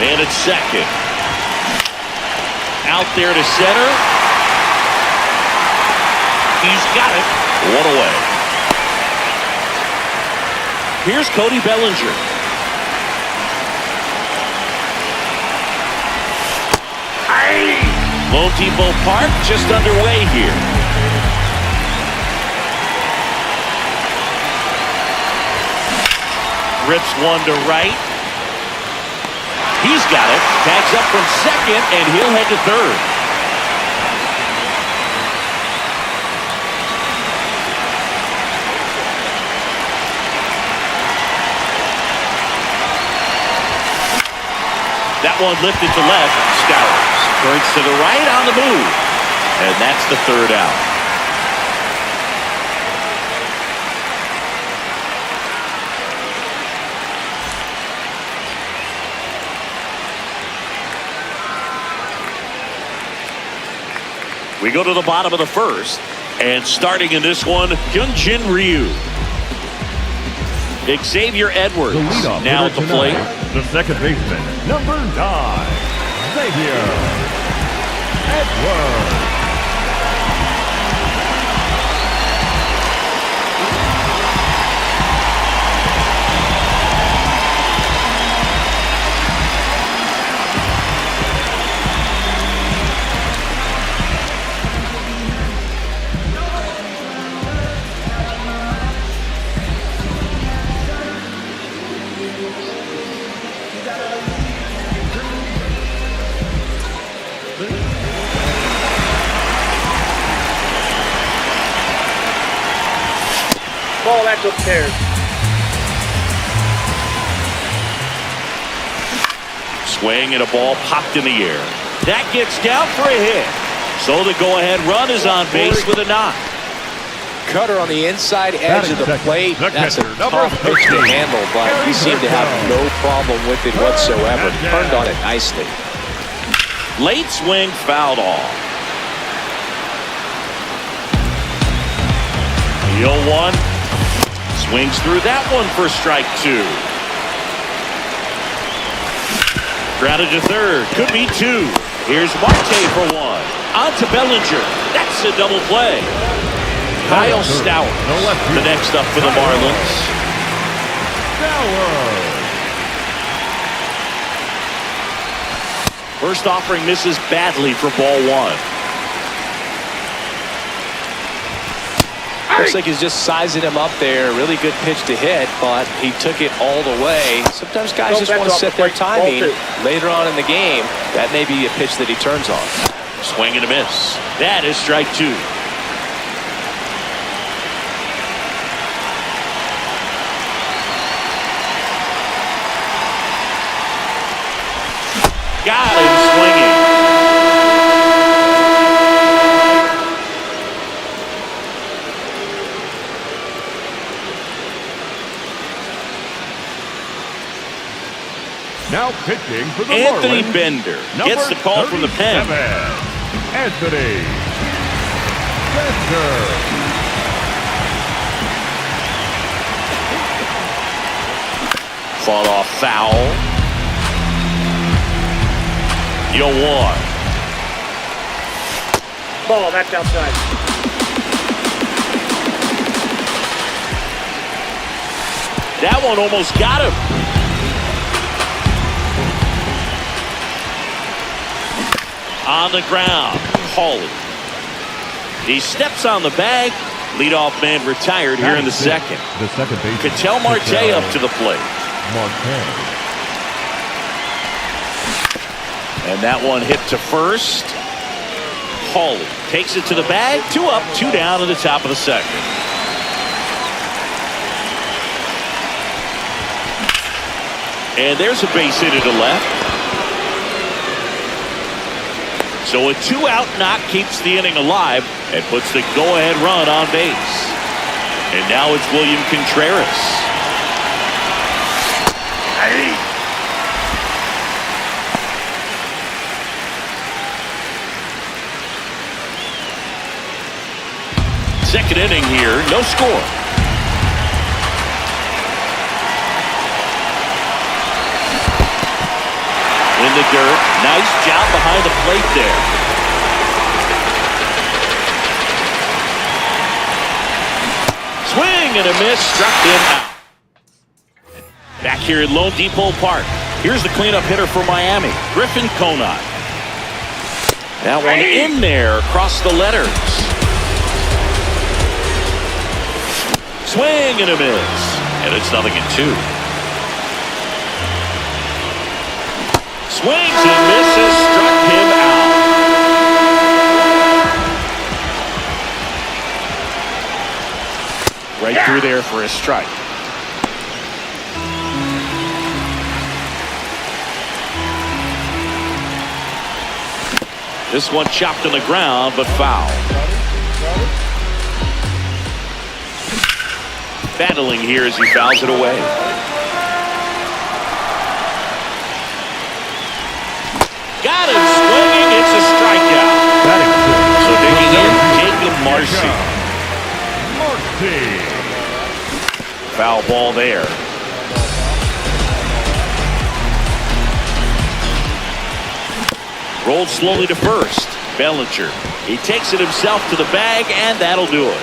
Man at second. Out there to center. He's got it. One away. Here's Cody Bellinger. Lone Depot Park just underway here. Rips one to right. He's got it. Tags up from second, and he'll head to third. That one lifted to left. Stowers turns to the right on the move. And that's the third out. We go to the bottom of the first, and starting in this one, Hyunjin Ryu. Xavier Edwards The leadoff now at hitter the plate. tonight, the second baseman, number 9, Xavier Edwards. back upstairs. Swing and a ball popped in the air. That gets down for a hit. So the go-ahead run is on base with a knock. Cutter on the inside edge of the plate. That's a tough pitch to handle, but he seemed to have no problem with it whatsoever. Turned on it nicely. Late swing fouled off. The 0-1. Swings through that one for strike 2. Grounded to third. Could be 2. Here's Marte for 1. On to Bellinger. That's a double play. Kyle Stowers, the next up for the Marlins. First offering misses badly for ball 1. Looks like he's just sizing him up there. Really good pitch to hit, but he took it all the way. Sometimes guys just want to set their timing later on in the game. That may be a pitch that he turns on. Swing and a miss. That is strike 2. Got him swinging. Now pitching for the Anthony Marlins, Bender number gets the call from the pen. 37, Anthony Bender. Fought off foul. 0-1. Ball, that's outside. That one almost got him. On the ground, Hawley. He steps on the bag. Leadoff man retired here in the second. The second baseman. Ketel Marte up to the plate. Marte. And that one hit to first. Hawley takes it to the bag. 2 up, 2 down at the top of the second. And there's a base hit to left. So a 2-out knock keeps the inning alive and puts the go-ahead run on base. And now it's William Contreras. Second inning here, no score. In the dirt, nice job behind the plate there. Swing and a miss, struck him out. Back here at Lone Depot Park, here's the cleanup hitter for Miami, Griffin Conant. That one in there across the letters. Swing and a miss. And it's 0-2. Swings and misses. Struck him out. Right through there for a strike. This one chopped on the ground, but foul. Battling here as he fouls it away. Got him swinging. It's a strikeout. So digging in, Jacob Marcy. Foul ball there. Rolled slowly to first. Bellinger. He takes it himself to the bag, and that'll do it.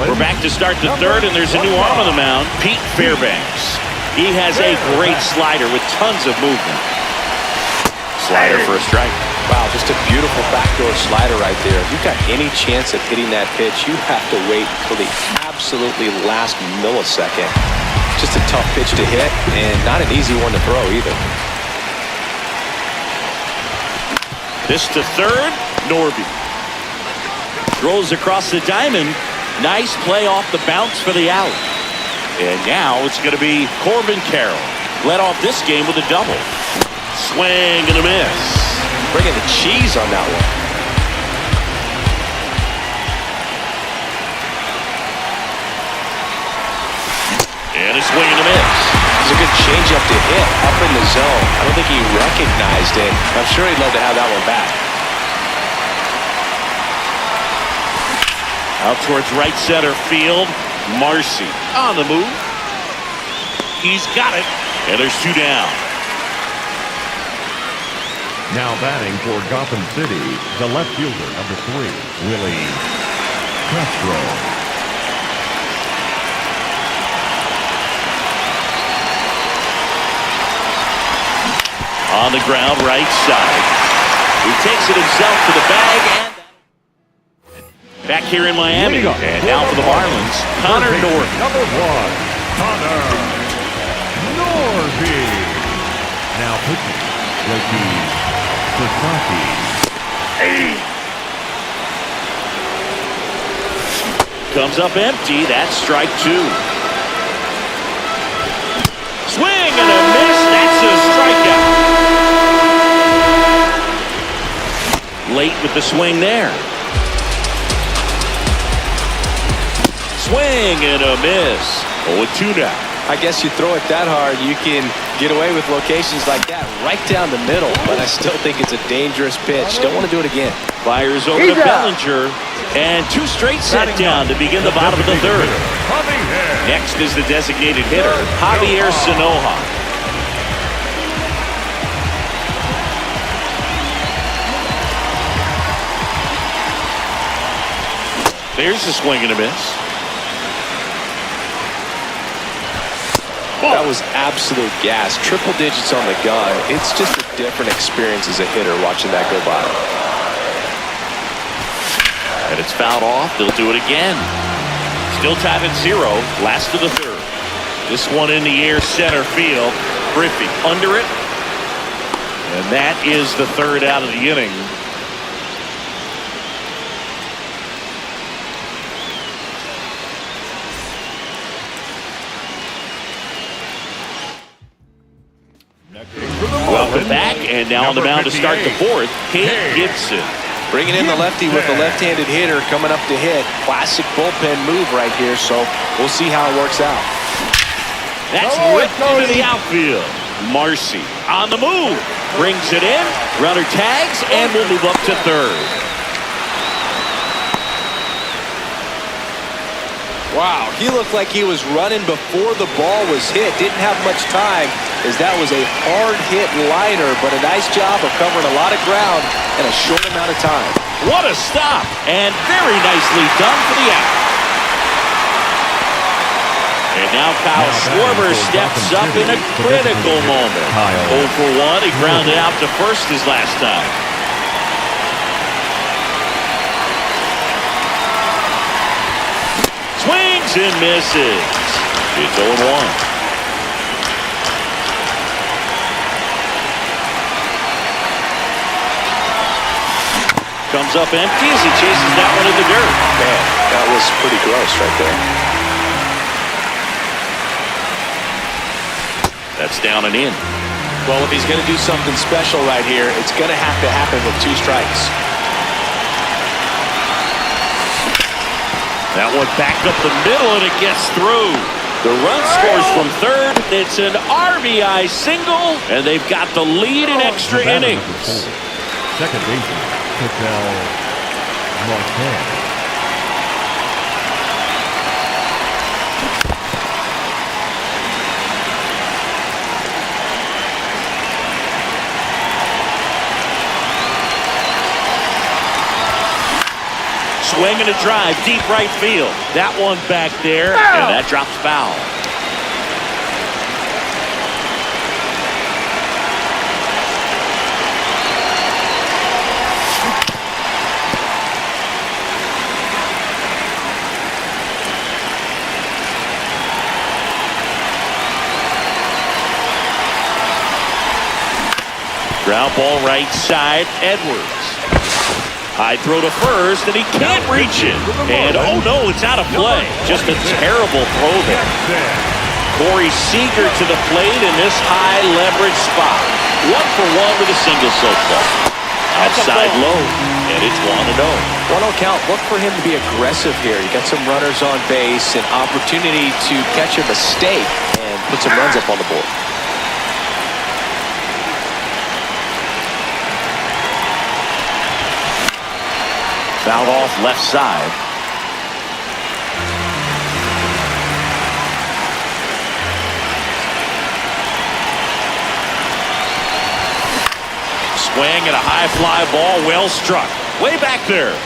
We're back to start the third, and there's a new arm on the mound, Pete Fairbanks. He has a great slider with tons of movement. Slider for a strike. Wow, just a beautiful backdoor slider right there. If you've got any chance of hitting that pitch, you have to wait until the absolutely last millisecond. Just a tough pitch to hit, and not an easy one to throw either. This to third, Norby. Throws across the diamond. Nice play off the bounce for the out. And now it's going to be Corbin Carroll. Led off this game with a double. Swing and a miss. Bringing the cheese on that one. And a swing and a miss. It's a good changeup to hit up in the zone. I don't think he recognized it. I'm sure he'd love to have that one back. Out towards right center field. Marcy on the move. He's got it. And there's 2 down. Now batting for Gotham City, the left fielder, number 3, Willie Castro. On the ground, right side. He takes it himself to the bag. And back here in Miami. And now for the Marlins, Connor Norby. Number 1, Connor Norby. Now pitching, Ricky Sasaki. Comes up empty. That's strike 2. Swing and a miss. That's a strikeout. Late with the swing there. Swing and a miss. 0-2 now. I guess you throw it that hard, you can get away with locations like that right down the middle. But I still think it's a dangerous pitch. Don't want to do it again. Fires over to Bellinger. And 2 straight set down to begin the bottom of the 3rd. Next is the designated hitter, Javier Sanoja. There's a swing and a miss. That was absolute gas. Triple digits on the gun. It's just a different experience as a hitter watching that go by. And it's fouled off. They'll do it again. Still tied at 0. Last of the 3rd. This one in the air, center field. Griffey under it. And that is the 3rd out of the inning. Welcome back, and now on the mound to start the 4th, Kate Gibson. Bringing in the lefty with the left-handed hitter coming up to hit. Classic bullpen move right here, so we'll see how it works out. That's ripped into the outfield. Marcy on the move. Brings it in. Runner tags, and will move up to 3rd. Wow, he looked like he was running before the ball was hit. Didn't have much time, as that was a hard-hit liner, but a nice job of covering a lot of ground in a short amount of time. What a stop, and very nicely done for the out. And now Kyle Schwarber steps up in a critical moment. 0 for 1, he grounded out to first his last time. Swings and misses. It's 0-1. Comes up empty as he chases that one in the dirt. Man, that was pretty gross right there. That's down and in. Well, if he's going to do something special right here, it's going to have to happen with 2 strikes. That one back up the middle, and it gets through. The run scores from 3rd. It's an RBI single, and they've got the lead in extra innings. Second baseman, Ketel Marquez. Swing and a drive, deep right field. That one back there, and that drops foul. Ground ball right side, Edwards. High throw to first, and he can't reach it. And oh no, it's out of play. Just a terrible throw there. Corey Seager to the plate in this high leverage spot. 1 for 1 with a single so far. Outside low, and it's 1-0. 1-0 count. Look for him to be aggressive here. You got some runners on base, an opportunity to catch a mistake and put some runs up on the board. Fouled off left side. Swing and a high fly ball, well struck. Way back there.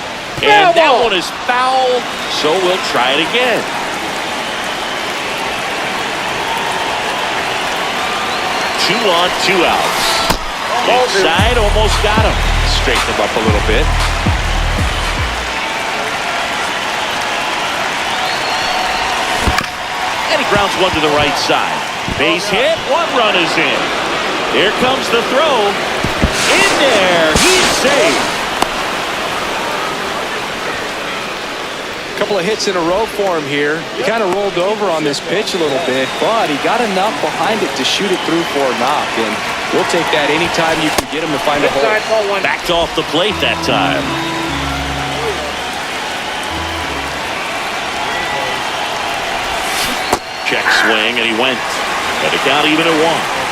And that one is foul, so we'll try it again. Two on, 2 outs. Inside, almost got him. Straighten him up a little bit. And he grounds one to the right side. Base hit, 1 run is in. Here comes the throw. In there, he's safe. A couple of hits in a row for him here. He kind of rolled over on this pitch a little bit, but he got enough behind it to shoot it through for a knock. And we'll take that anytime you can get him to find a hole. Backed off the plate that time. Check swing, and he went. And the count even at 1.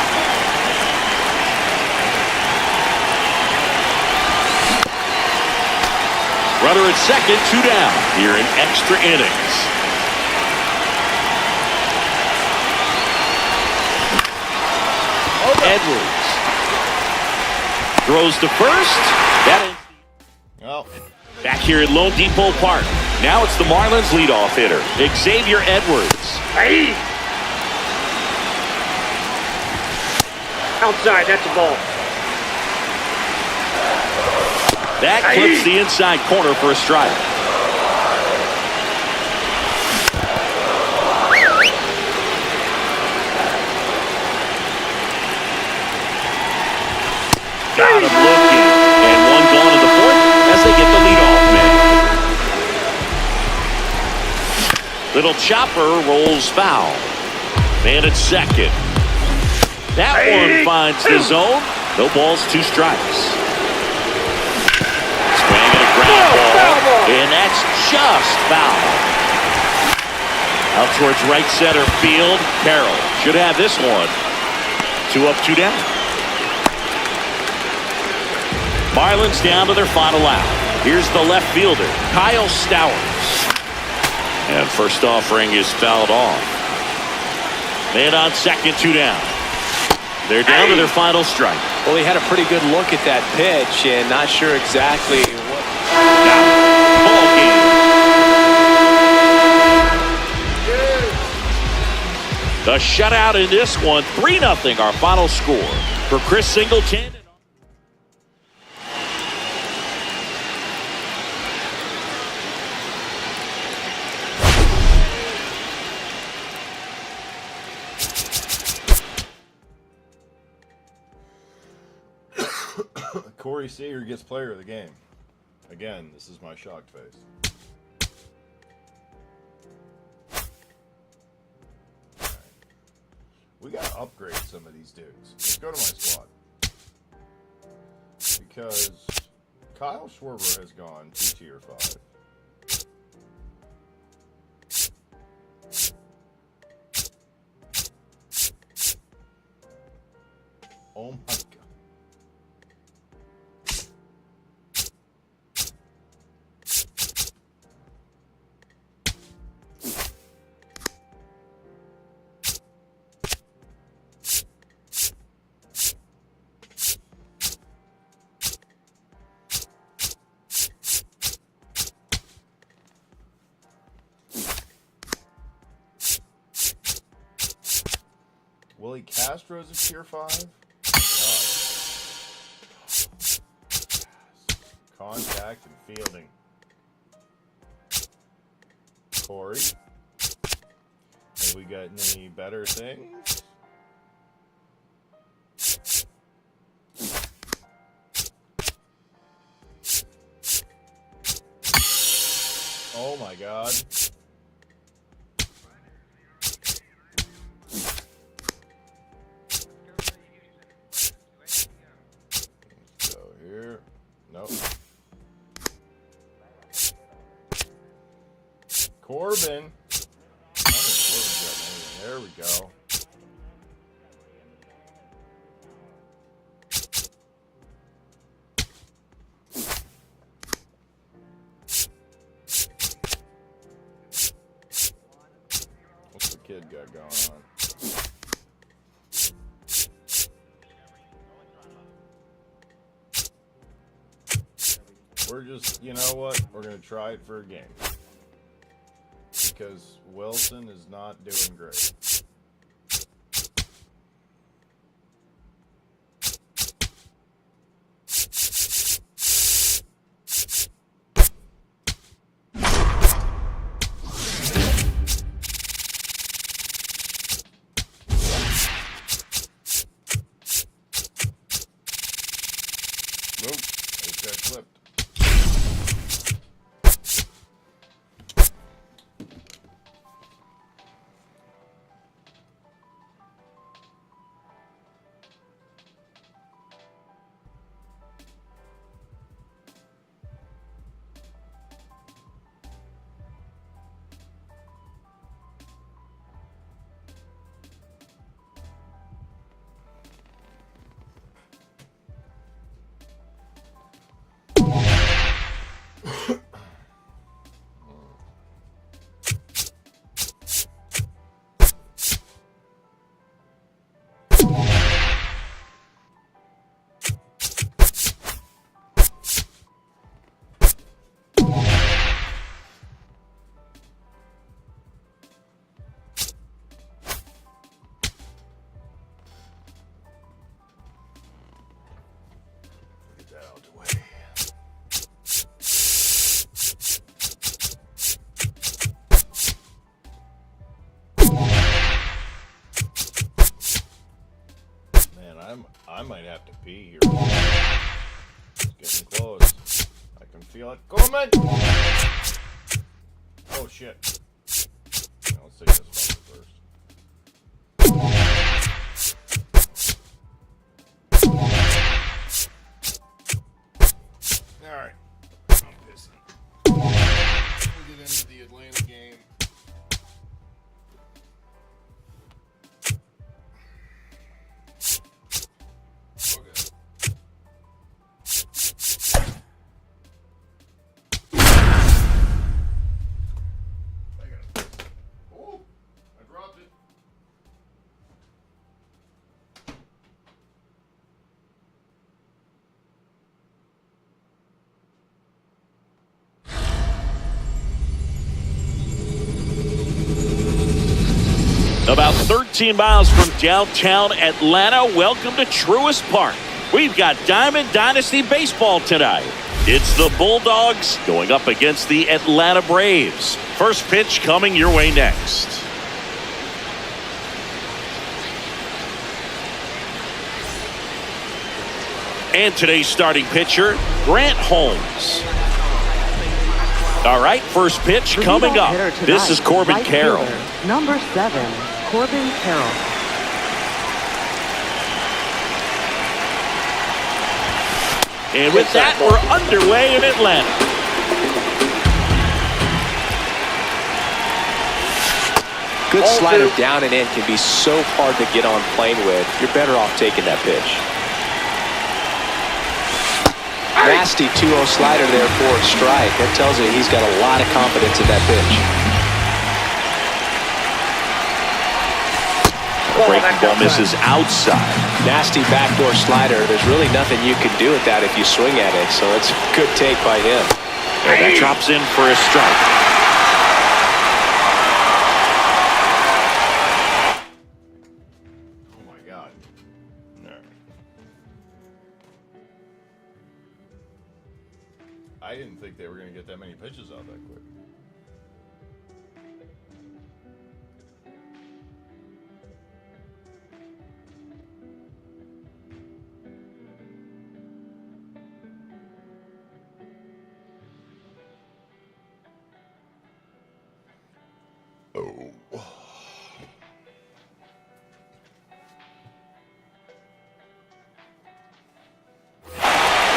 Runner at second, 2 down here in extra innings. Edwards throws to first. That is back here at Lone Depot Park. Now it's the Marlins leadoff hitter, Xavier Edwards. Hey! Outside, that's a ball. That clips the inside corner for a strike. Got him looking. And 1 gone in the 4th as they get the leadoff man. Little chopper rolls foul. Man at second. That one finds the zone. No balls, 2 strikes. And that's just foul. Out towards right center field. Carroll should have this one. 2 up, 2 down. Marlins down to their final out. Here's the left fielder, Kyle Stowers. And first offering is fouled off. Man on second, 2 down. They're down to their final strike. Well, he had a pretty good look at that pitch and not sure exactly what. Ball game. The shutout in this one, 3-0 our final score. For Chris Singleton. Corey Seager gets player of the game. Again, this is my shocked face. Right. We gotta upgrade some of these dudes. Let's go to my squad. Because Kyle Schwarber has gone to tier 5. Oh my God. Willie Castro's a tier 5. Contact and fielding. Corey. Have we got any better things? Oh my God. Let's go here. Nope. Corbin. I don't think Corbin's got anything. There we go. What's the kid got going on? We're just, you know what? We're going to try it for a game. Because Wilson is not doing great. Nope, it got flipped. Get that out of the way. Man, I might have to pee here. It's getting close. I can feel it coming. Oh shit. Now, let's take this one first. Alright. I'm pissing. We'll get into the Atlanta game. Okay. I got it. Oh, I dropped it. About 13 miles from downtown Atlanta, welcome to Truist Park. We've got Diamond Dynasty Baseball tonight. It's the Bulldogs going up against the Atlanta Braves. First pitch coming your way next. And today's starting pitcher, Grant Holmes. All right, first pitch coming up. This is Corbin right Carroll. fielder, number 7, Corbin Carroll. And with that, we're underway in Atlanta. Good slider down and in can be so hard to get on plane with. You're better off taking that pitch. Nasty 2-0 slider there for a strike. That tells you he's got a lot of confidence in that pitch. Breaking ball misses outside. Nasty backdoor slider. There's really nothing you can do with that if you swing at it. So it's a good take by him. And that drops in for a strike. Oh my God. All right. I didn't think they were going to get that many pitches out that quick.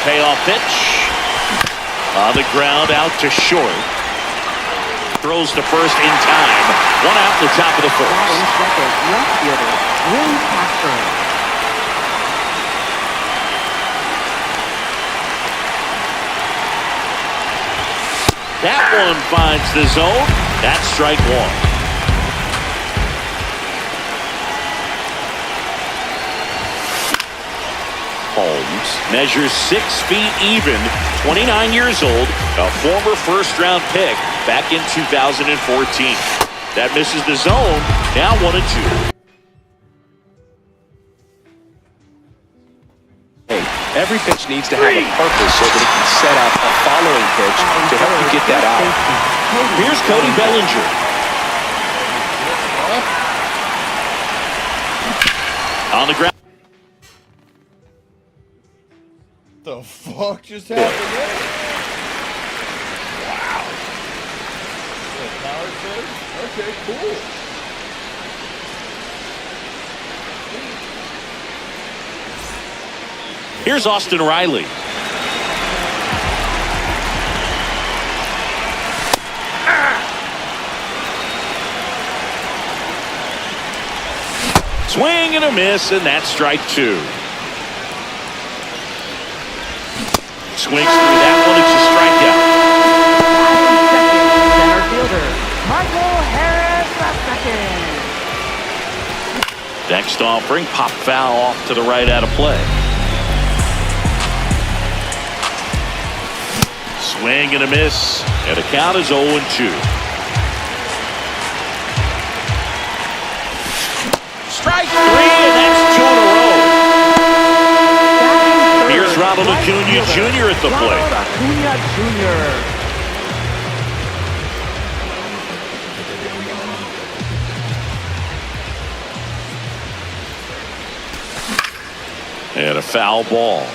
Payoff pitch. On the ground, out to short. Throws to first in time. One out in the top of the first. Batting second, left fielder, Willie Castro. That one finds the zone. That's strike one. Holmes measures 6 feet even, 29 years old, a former first-round pick back in 2014. That misses the zone, now 1-2. Every pitch needs to have a purpose so that it can set up a following pitch to help you get that out. Here's Cody Bellinger. On the ground. The fuck just happened there? Wow. Power surge? Okay, cool. Here's Austin Riley. Swing and a miss, and that's strike two. Swings through that one, it's a strikeout. Center fielder, Michael Harris, the second. Next offering, pop foul off to the right out of play. Swing and a miss, and the count is 0-2. Strike three, and that's 2 in a row. Here's Ronald Acuna Jr. at the plate. Ronald Acuna Jr. And a foul ball.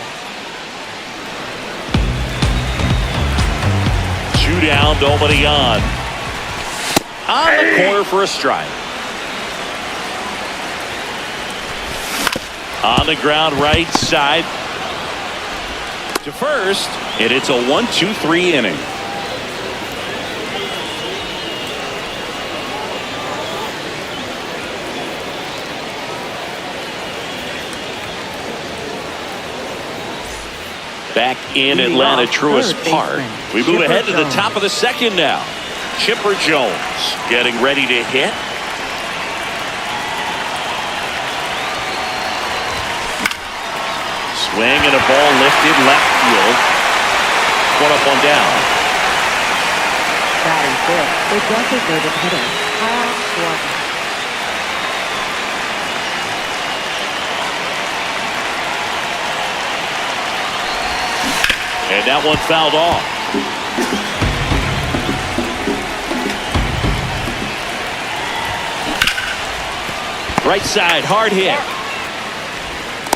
2 down, nobody on. On the corner for a strike. On the ground, right side to first, and it's a 1-2-3 inning. Back in Atlanta, Truist Park. We move ahead to the top of the second now. Chipper Jones getting ready to hit. Swing and a ball lifted left field. One up, one down. Batting fifth, the designated hitter, Kyle Schwarber. And that one fouled off. Right side, hard hit.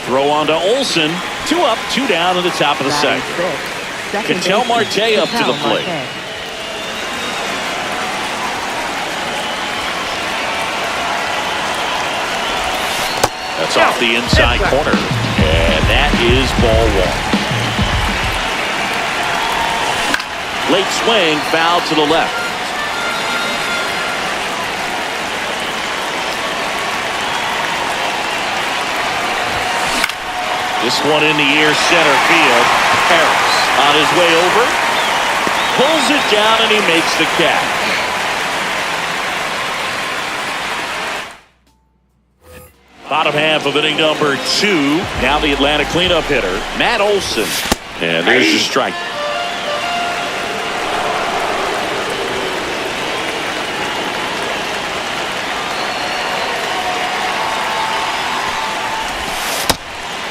Throw on to Olsen. 2 up, 2 down in the top of the second. Ketel Marte up to the plate. That's off the inside corner. And that is ball one. Late swing, foul to the left. This one in the air, center field. Harris on his way over. Pulls it down and he makes the catch. Bottom half of inning number 2. Now the Atlanta cleanup hitter, Matt Olson. And there's your strike.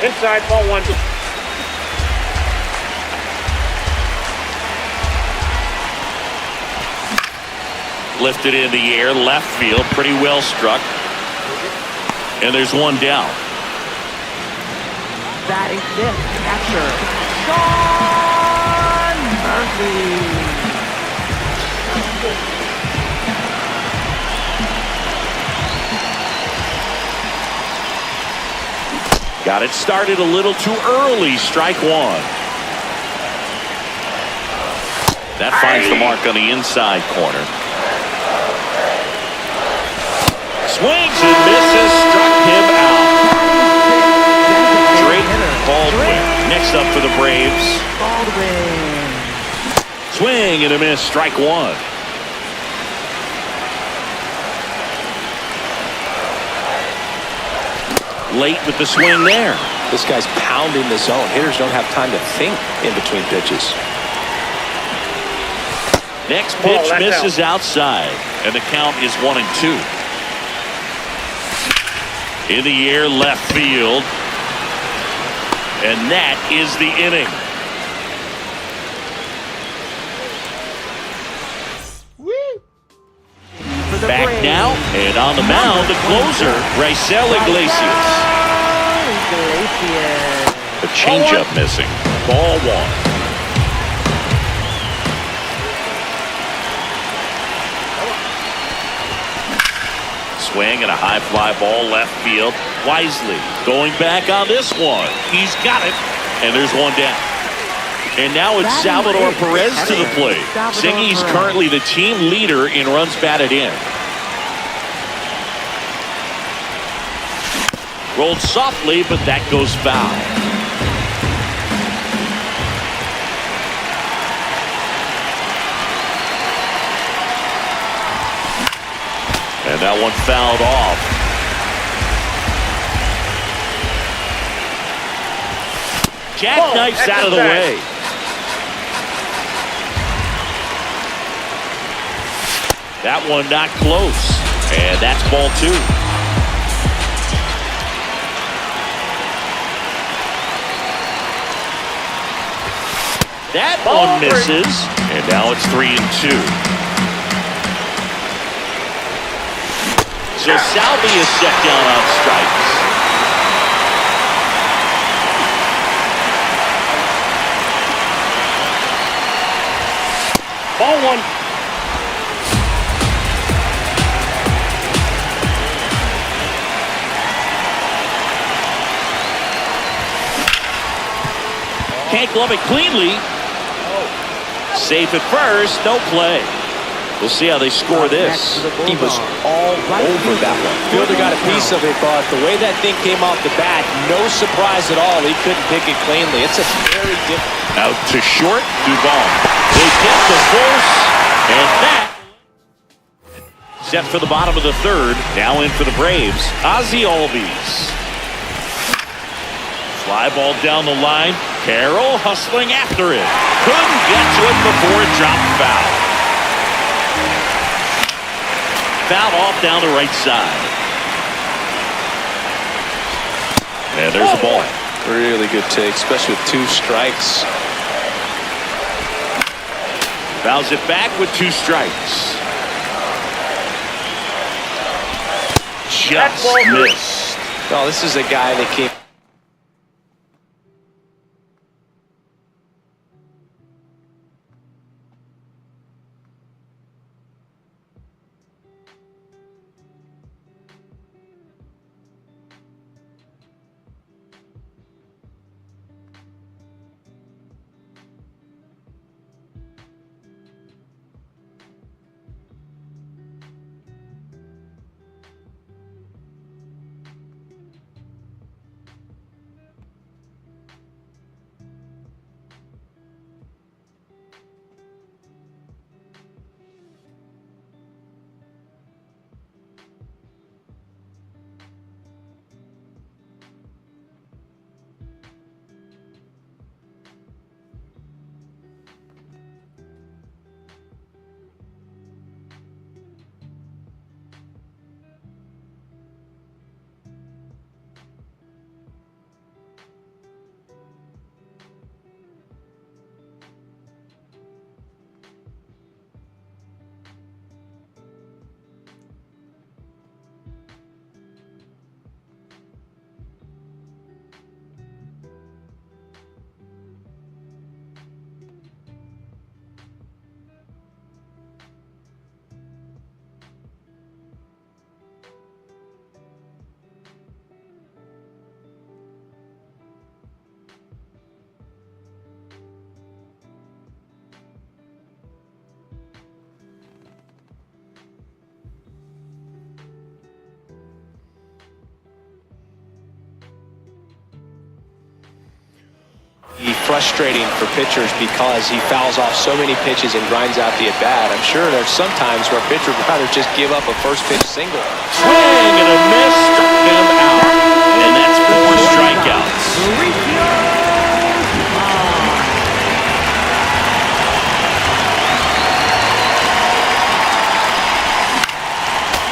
Inside, ball one. Lifted in the air, left field, pretty well struck. And there's one down. Batting fifth, catcher, Sean Murphy. Got it started a little too early. Strike one. That finds the mark on the inside corner. Swings and misses. Struck him out. Drake Baldwin next up for the Braves. Baldwin. Swing and a miss. Strike one. Late with the swing there. This guy's pounding the zone. Hitters don't have time to think in between pitches. Next pitch misses outside, and the count is 1-2. In the air, left field, and that is the inning. Back now, and on the mound, the closer, Raisel Iglesias. The changeup missing. Ball one. Swing and a high fly ball left field. Wisely going back on this one. He's got it, and there's one down. And now it's Salvador Perez to the plate. Singy's currently the team leader in runs batted in. Rolled softly, but that goes foul. And that one fouled off. Jackknifes out of the way. That one not close. And that's ball two. That one misses. And now it's 3-2. So Salvi is set down on strikes. Ball one. Can't glove it cleanly. Safe at first, no play. We'll see how they score this. He was all over that one. Fielder got a piece of it, but the way that thing came off the bat, no surprise at all. He couldn't pick it cleanly. It's a very different. Out to short, Duvall. They get the force, and that set for the bottom of the third. Now in for the Braves, Ozzie Albies. Fly ball down the line. Carroll hustling after it. Couldn't get to it before it dropped foul. Foul off down the right side. And there's a ball. Really good take, especially with two strikes. Fouls it back with two strikes. Just missed. Oh, this is a guy that came. frustrating for pitchers because he fouls off so many pitches and grinds out the at-bat. I'm sure there's some times where a pitcher would rather just give up a first pitch single. Swing and a miss, struck him out. And that's 4 strikeouts.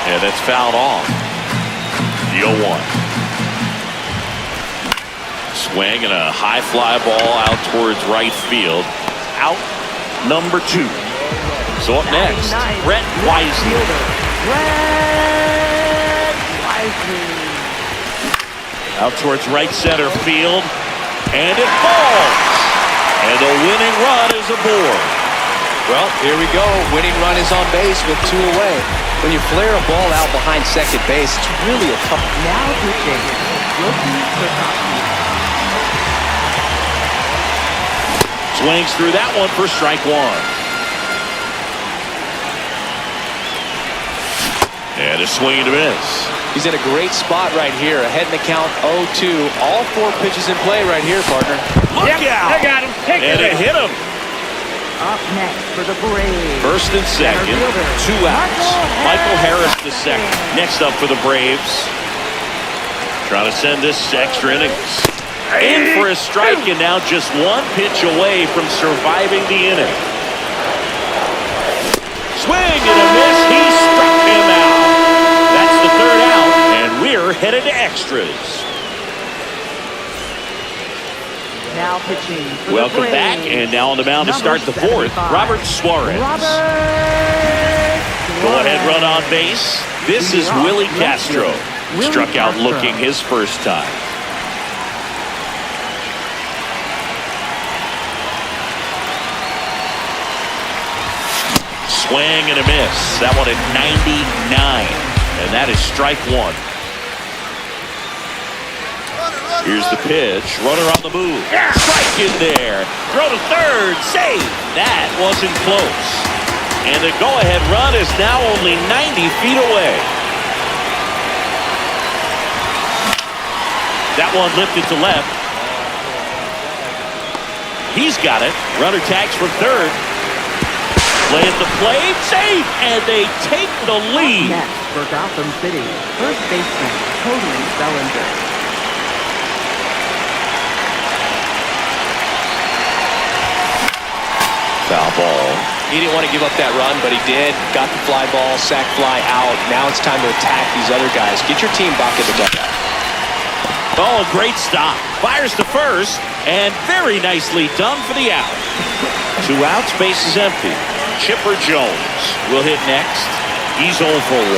And that's fouled off. The 0-1. Swing and a high fly ball out towards right field. Out number 2. So up next, Brett Wisely. Out towards right center field. And it falls. And the winning run is aboard. Well, here we go. Winning run is on base with 2 away. When you flare a ball out behind second base, it's really a tough. Now pitching, Wilkie Perkowski. Swings through that one for strike 1. And a swing and a miss. He's in a great spot right here. Ahead in the count 0-2. All 4 pitches in play right here, partner. Look out! I got him. Take And it hit him. Up next for the Braves. First and second, 2 outs. Michael Harris the second. Next up for the Braves. Trying to send this extra innings. In for a strike, and now just 1 pitch away from surviving the inning. Swing and a miss. He struck him out. That's the 3rd out, and we're headed to extras. Now pitching for Welcome the back, Braves. and now on the mound to start the 4th, 75. Robert Suarez. Go ahead run on base. This is Willie Castro. Struck out looking his first time. Swing and a miss. That one at 99. And that is strike 1. Here's the pitch. Runner on the move. Strike in there. Throw to third. Save. That wasn't close. And the go-ahead run is now only 90 feet away. That one lifted to left. He's got it. Runner tags from third. Play at the plate. Save. And they take the lead. Next for Gotham City, first baseman Cody Bellinger. Foul ball. He didn't want to give up that run, but he did. Got the fly ball, sac fly out. Now it's time to attack these other guys. Get your team back in the dugout. Oh, a great stop. Fires to first, and very nicely done for the out. 2 outs, base is empty. Chipper Jones will hit next. He's 0 for 1.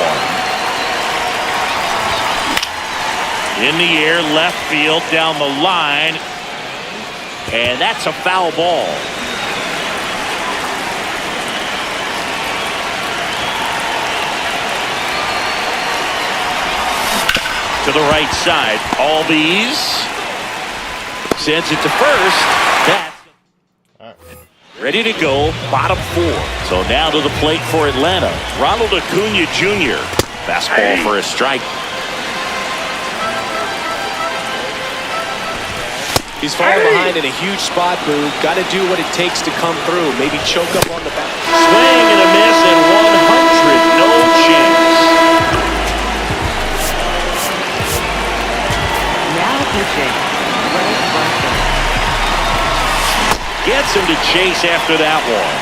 In the air, left field, down the line. And that's a foul ball. To the right side, Albies sends it to first. That's ready to go, bottom 4. So now to the plate for Atlanta. Ronald Acuna Jr. Fastball for a strike. He's falling behind in a huge spot, Boo. Got to do what it takes to come through. Maybe choke up on the back. Swing and a miss and 100. No chance. Now pitching, Greg Bunton. Gets him to chase after that one.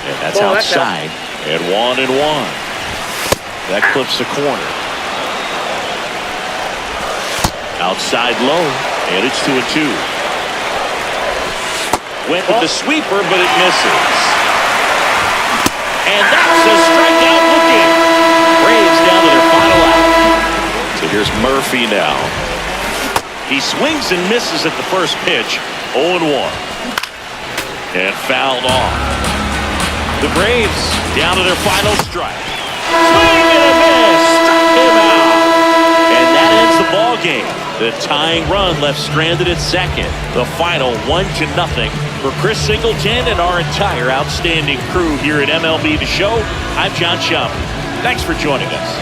And that's outside. At 1-1. That clips the corner. Outside low. And it's 2-2. Went with the sweeper, but it misses. And that's a strikeout looking. Braves down to their final out. So here's Murphy now. He swings and misses at the first pitch. 0-1. And fouled off. The Braves down to their final strike. Swing and a miss. Struck him out. And that ends the ball game. The tying run left stranded at second. The final 1-0 for Chris Singleton and our entire outstanding crew here at MLB The Show. I'm John Schaumburg. Thanks for joining us.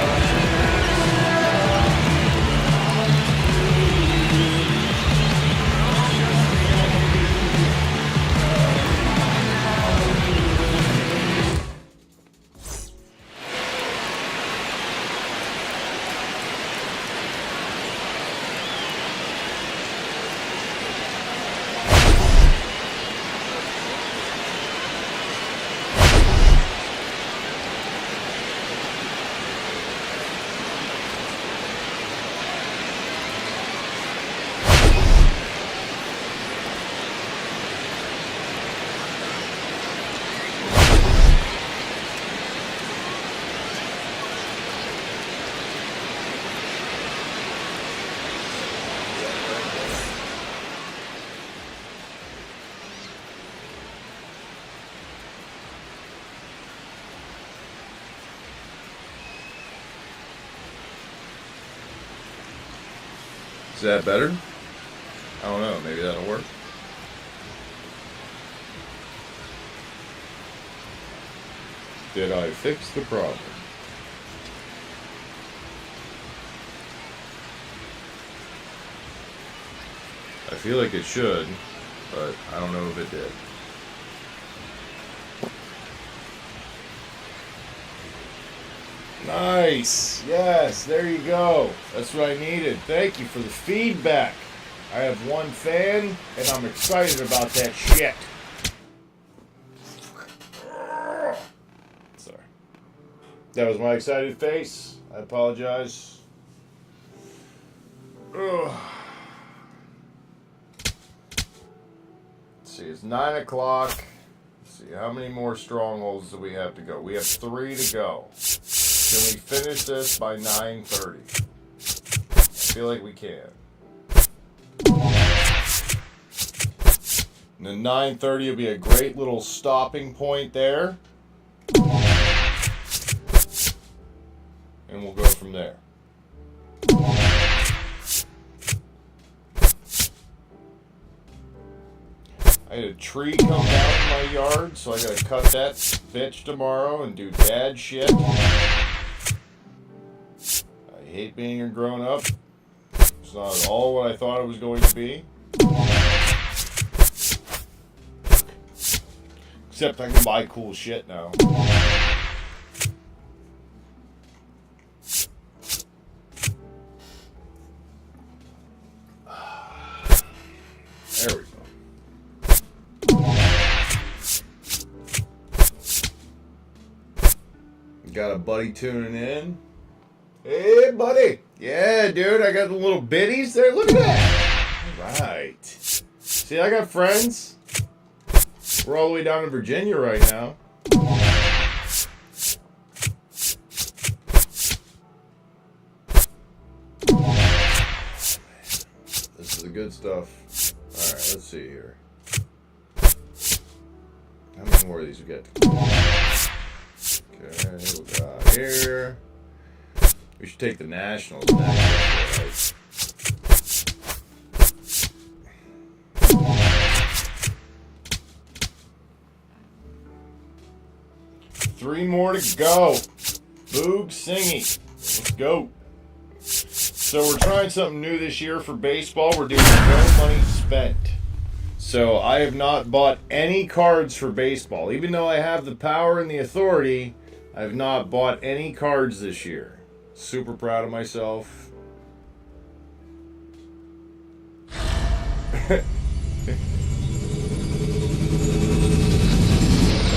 Is that better? I don't know. Maybe that'll work. Did I fix the problem? I feel like it should, but I don't know if it did. Nice. Yes, there you go. That's what I needed. Thank you for the feedback. I have one fan, and I'm excited about that shit. Sorry. That was my excited face. I apologize. Ugh. Let's see, it's 9 o'clock. Let's see, how many more strongholds do we have to go? We have 3 to go. Can we finish this by 9:30? I feel like we can. And then 9:30 will be a great little stopping point there. And we'll go from there. I had a tree come down in my yard, so I gotta cut that bitch tomorrow and do dad shit. I hate being a grown-up. It's not at all what I thought it was going to be. Except I can buy cool shit now. There we go. Got a buddy tuning in. Hey, buddy. Yeah, dude, I got the little biddies there. Look at that. All right. See, I got friends. We're all the way down in Virginia right now. This is the good stuff. All right, let's see here. How many more of these we got? Okay, we'll go out here. We should take the Nationals next. Three more to go. Boog Singy. Let's go. So we're trying something new this year for baseball. We're doing no money spent. So I have not bought any cards for baseball. Even though I have the power and the authority, I have not bought any cards this year. Super proud of myself.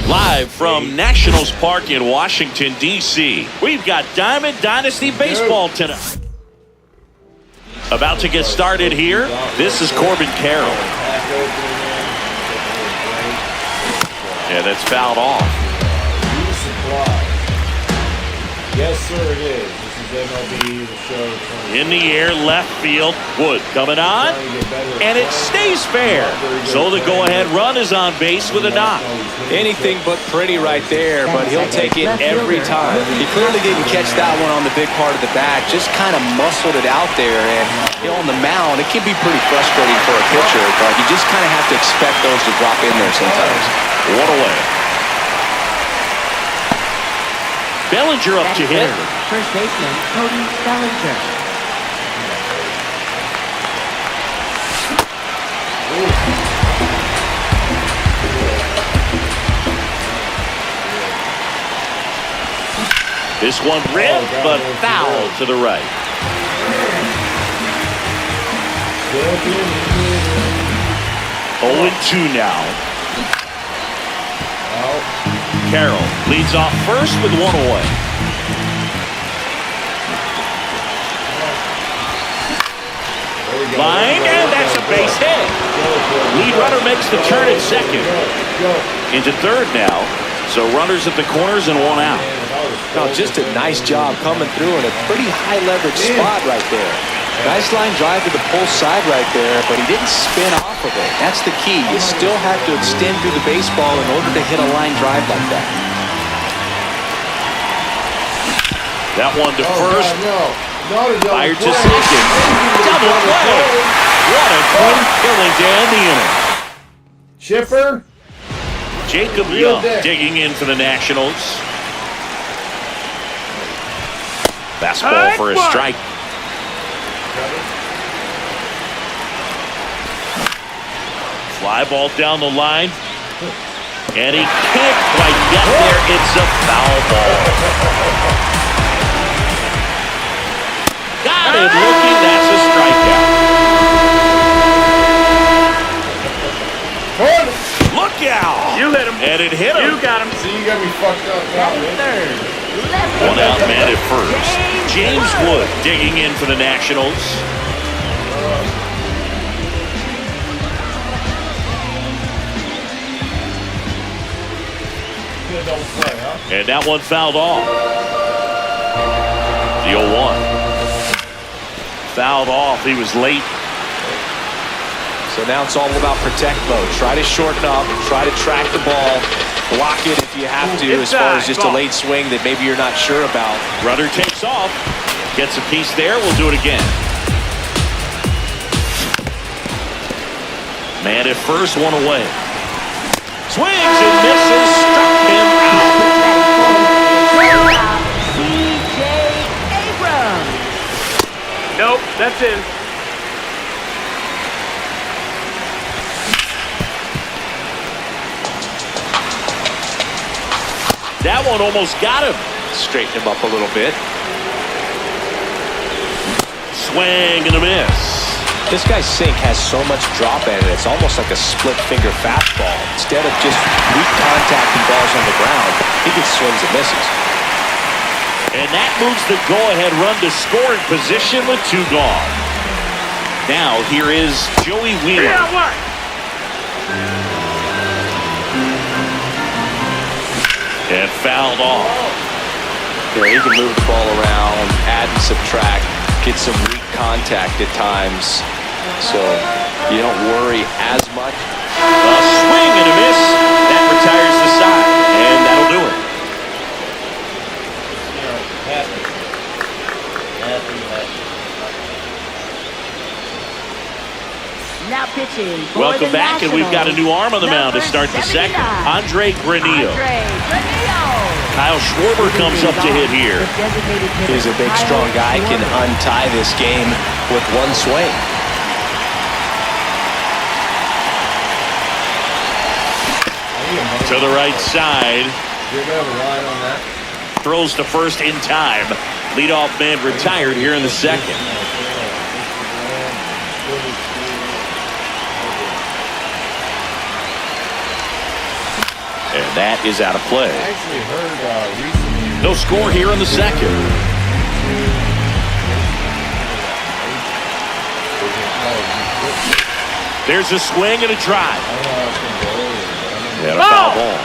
Live from Nationals Park in Washington, D.C., we've got Diamond Dynasty Baseball tonight. About to get started here. This is Corbin Carroll. Yeah, that's fouled off. Yes, sir, it is. This is MLB, the show. In the air, left field. Wood coming on, and it stays fair. So the go-ahead run is on base with a knock. Anything but pretty right there, but he'll take it every time. He clearly didn't catch that one on the big part of the bat, just kind of muscled it out there. And on the mound, it can be pretty frustrating for a pitcher, but you just kind of have to expect those to drop in there sometimes. One away. Bellinger up to hit. First baseman, Cody Bellinger. This one ripped, but foul to the right. Oh, 2 now. Carroll leads off first with 1 away. Line, and that's a base hit. Lead runner makes the turn at second. Into third now. So runners at the corners and 1 out. No, just a nice job coming through in a pretty high leverage spot right there. Nice line drive to the pull side right there, but he didn't spin off of it. That's the key. You still have to extend through the baseball in order to hit a line drive like that. That one to first. Fired to second. Double play. What a quick killing to end the inning. Chipper. Jacob Young digging in for the Nationals. Fastball for a strike. Fly ball down the line. And he can't quite get there. It's a foul ball. Got him looking. That's a strikeout. Look out. You hit him. And it hit him. You got him. See, you got me fucked up. Third. Left One out, man at first. James James Wood digging in for the Nationals. And that one fouled off. The 0-1. Fouled off. He was late. So now it's all about protect mode. Try to shorten up, try to track the ball, block it if you have to, as far as just a late swing that maybe you're not sure about. Rudder takes off. Gets a piece there. We'll do it again. Man at first, one away. Swings and misses. Struck him out. C.J. Abrams. Nope, that's in. That one almost got him. Straighten him up a little bit. Swing and a miss. This guy's sink has so much drop in it, it's almost like a split finger fastball. Instead of just weak contact and balls on the ground, he gets swings and misses. And that moves the go-ahead run to scoring position with 2 gone. Now here is Joey Wheeler. Yeah, what? And fouled off. He can move the ball around, add and subtract, get some weak contact at times, so you don't worry as much. A swing and a miss. That retires the side, and that'll do it. Now pitching for Welcome the back, and we've got a new arm on the mound to start the second. Andre Granillo. Kyle Schwarber comes up to hit here. He's a big, strong guy, can untie this game with one swing. To the right side. Throws to first in time. Leadoff man retired here in the second. And that is out of play. No score here in the second. There's a swing and a drive. And a foul ball.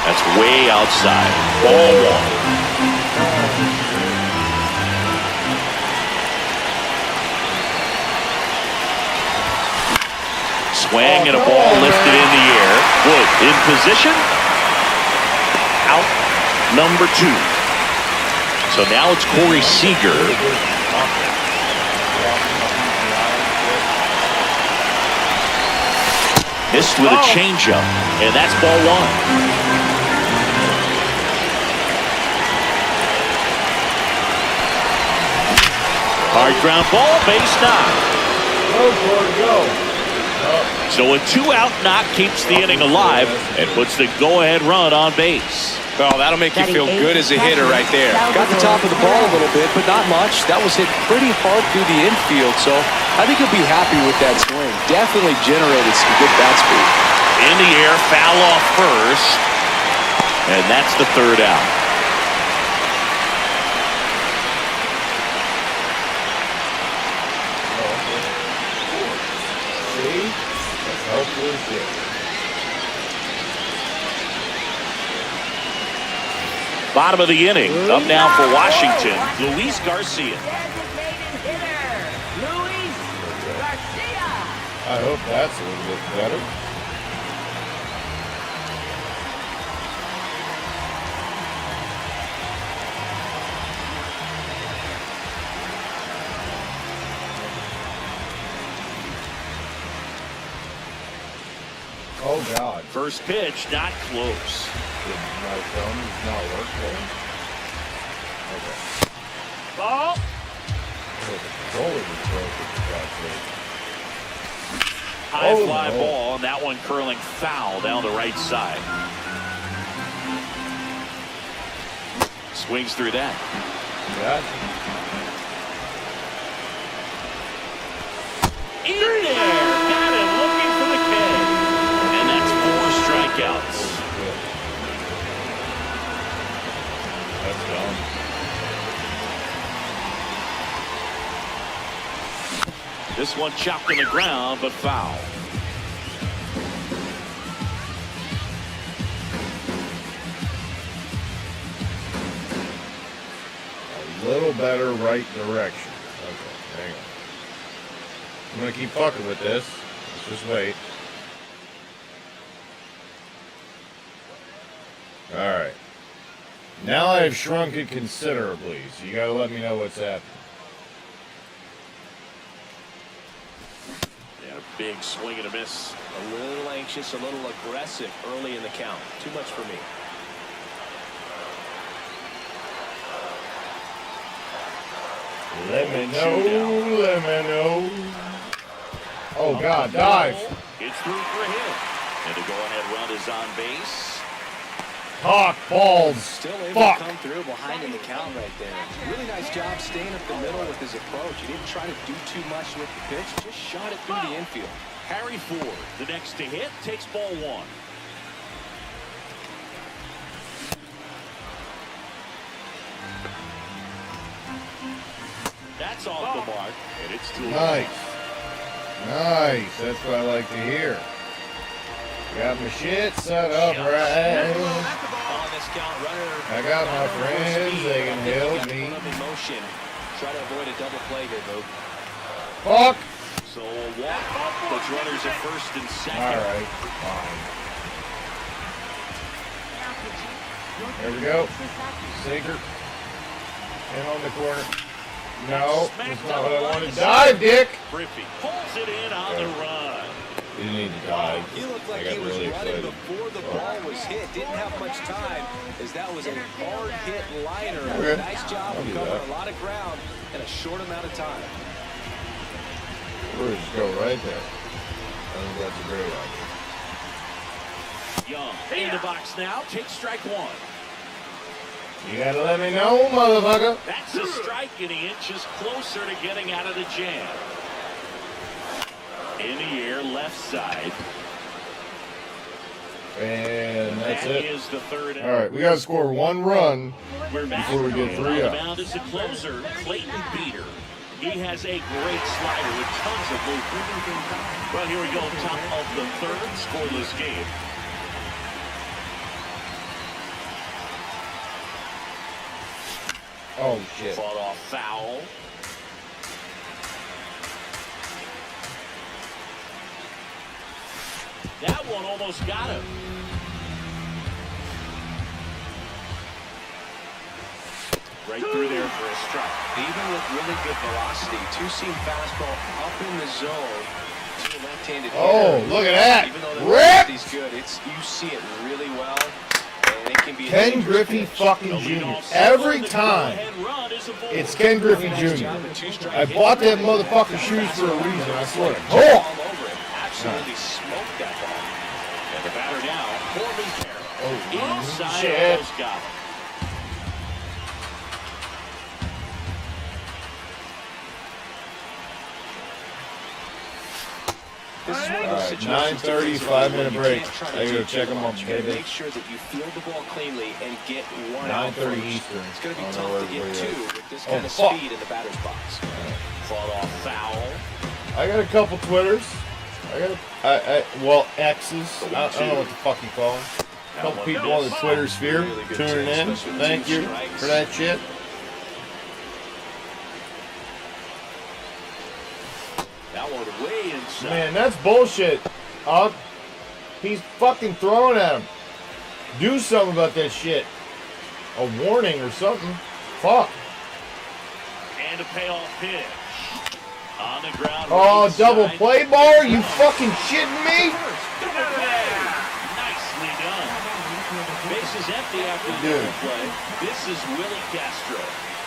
That's way outside. Ball 1. Swing and a ball lifted in the air. Wood in position. Out number 2. So now it's Corey Seager. Missed with a changeup, and that's ball 1. Hard ground ball, base knock. So a 2-out knock keeps the inning alive and puts the go-ahead run on base. Well, that'll make you feel good as a hitter right there. Got the top of the ball a little bit, but not much. That was hit pretty hard through the infield, so I think he'll be happy with that swing. Definitely generated some good bat speed. In the air, foul off first, and that's the 3rd out. Bottom of the inning. Up now for Washington, Luis Garcia. I hope that's a little bit better. Oh, God. First pitch, not close. Did my thumb not work there? Okay. Ball. Oh, the controller was broken, for God's sake. High fly ball, and that one curling foul down the right side. Swings through that. Yeah. In there! Got him looking for the K. And that's 4 strikeouts. That's dumb. This one chopped on the ground, but foul. A little better right direction. Okay, hang on. I'm gonna keep fucking with this. Let's just wait. Alright. Now I've shrunk it considerably, so you gotta let me know what's happening. Yeah, big swing and a miss. A little anxious, a little aggressive early in the count. Too much for me. Let me know, let me know. Oh, God, dive. It's through for a hit. And the go-ahead run is on base. Cock balls. Still able Fuck. to come through behind in the count right there. Really nice job staying up the middle with his approach. He didn't try to do too much with the pitch. Just shot it through the infield. Harry Ford, the next to hit, takes ball 1. That's off the mark, and it's 2. Nice. Nice. That's what I like to hear. Got my shit set up right. On this count, runner. I got my friends. They can help me. Motion. Try to avoid a double play here, Boog. Fuck. So a walk puts runners at first and second. All right. Fine. There we go. Sinker. In on the corner. No, that's not what I wanted. Dive, Dick. Griffey pulls it in on the run. You need to dive. He looked like I he got was really running excited. before the ball was hit. Didn't have much time, as that was a hard hit liner. Okay. Nice job I'll of do covering that. a lot of ground in a short amount of time. We'll just go right there. I think that's a great idea. Young in the box now. Takes strike 1. You gotta let me know, motherfucker. That's a strike, and he inches closer to getting out of the jam. In the air, left side. And that's That it. is the third. All right, we gotta score 1 run We're back. before we get 3 On the outs. mound is the closer, Clayton Beater. He has a great slider with tons of movement. Well, here we go, top of the third, scoreless game. Oh shit. Fought off foul. That one almost got him. Right through there for a strike. Even with really good velocity, two-seam fastball up in the zone to a left-handed Oh, hitter. look at that. Even though the Rip! velocity's good, you see it really well, and it can be a Ken dangerous Griffey pitch. fucking Jr. Every time it's Ken Griffey Jr. I bought that motherfucker shoes for a reason, I swear. All Oh! over it. Absolutely smoked that ball. And the batter now, Corbin Carroll. Oh, Inside, shit. almost got him. This is one of those All right, situations 9:30, where 5-minute you break. can't try to I gotta do check too 'em much. up, You gotta baby. make sure that you field the ball cleanly and get one out 9:30 first. Eastern. It's going to be I don't tough know to where get everybody two is. with this Oh, kind of fuck. speed in the batter's box. Fought off foul. I got a couple Twitters. Well, X's. I don't know what the fuck you call them. A couple people on the Twitter sphere Really good tuning chance, in. especially with Thank 2 you strikes. for that shit. That one way inside. Man, that's bullshit. He's fucking throwing at him. Do something about that shit. A warning or something. Fuck. And a payoff pitch. On the ground. Oh, right double side. play ball? You fucking shitting me? Double play. is empty after the Dude. double play. This is Willie Castro.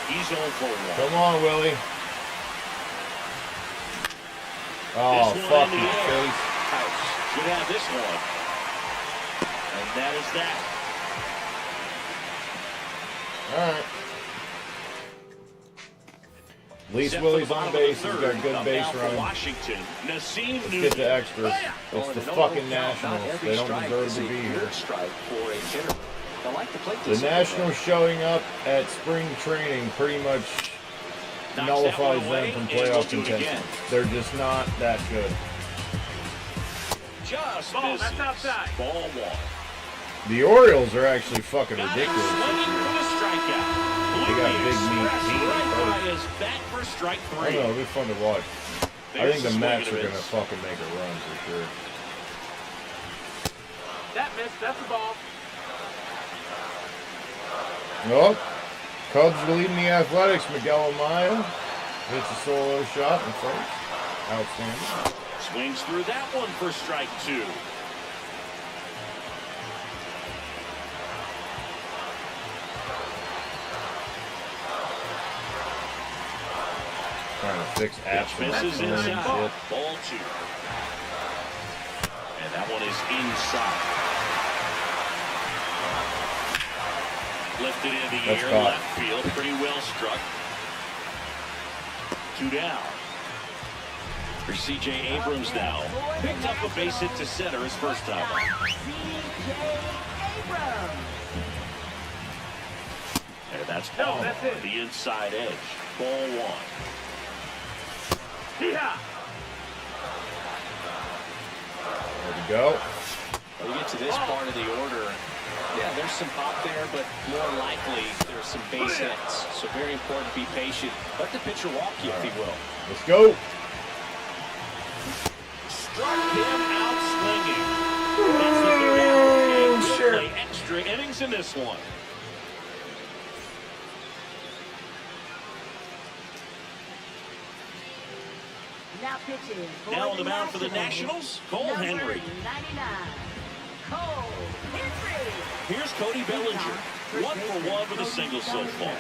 He's 0 for 1. Come on, Willie. Oh, This one fuck in the your air. face. House should have this one. And that is that. All right. At least Set Willie's for the on bottom of base. the He's third. got good Up base now for running. Washington. Nassim Let's Newton. get the extras. It's the fucking Nationals. They don't deserve to be here. The Nationals showing up at spring training pretty much nullifies them from playoff contention. They're just not that good. Just Ball, misses. that's outside. Ball 1. The Orioles are actually fucking Got him ridiculous this swinging year. for the strikeout. They got Blue big meat Express team, right bro. by is back for strike I 3. don't know, it'll be fun to watch. I There's think the swing Mets and are a going to miss. fucking make a run for sure. That missed. That's the ball. Well, Cubs leading the Athletics. Miguel Amaya hits a solo shot in first. Outstanding. Swings through that one for strike 2. Trying to fix Pitch absence. misses and inside. shit. Ball 2. And that one is inside. Lifted in the That's air, caught. left field, pretty well struck. 2 down. For C.J. Abrams now. Picked up a base hit to center his first time up. And that's ball. that's it. The inside edge. Ball 1. Yeah. There we go. When you get to this part of the order, yeah, there's some pop there, but more likely there's some base hits. So very important to be patient. Let the pitcher walk you, if he will. Let's go. Struck him out swinging. That's the third out. We'll play extra innings in this one. Now pitching. Now on the mound for the Nationals, Cole Henry. 99. Cole Henry. Here's Cody Bellinger. 1 for 1 with a single so far.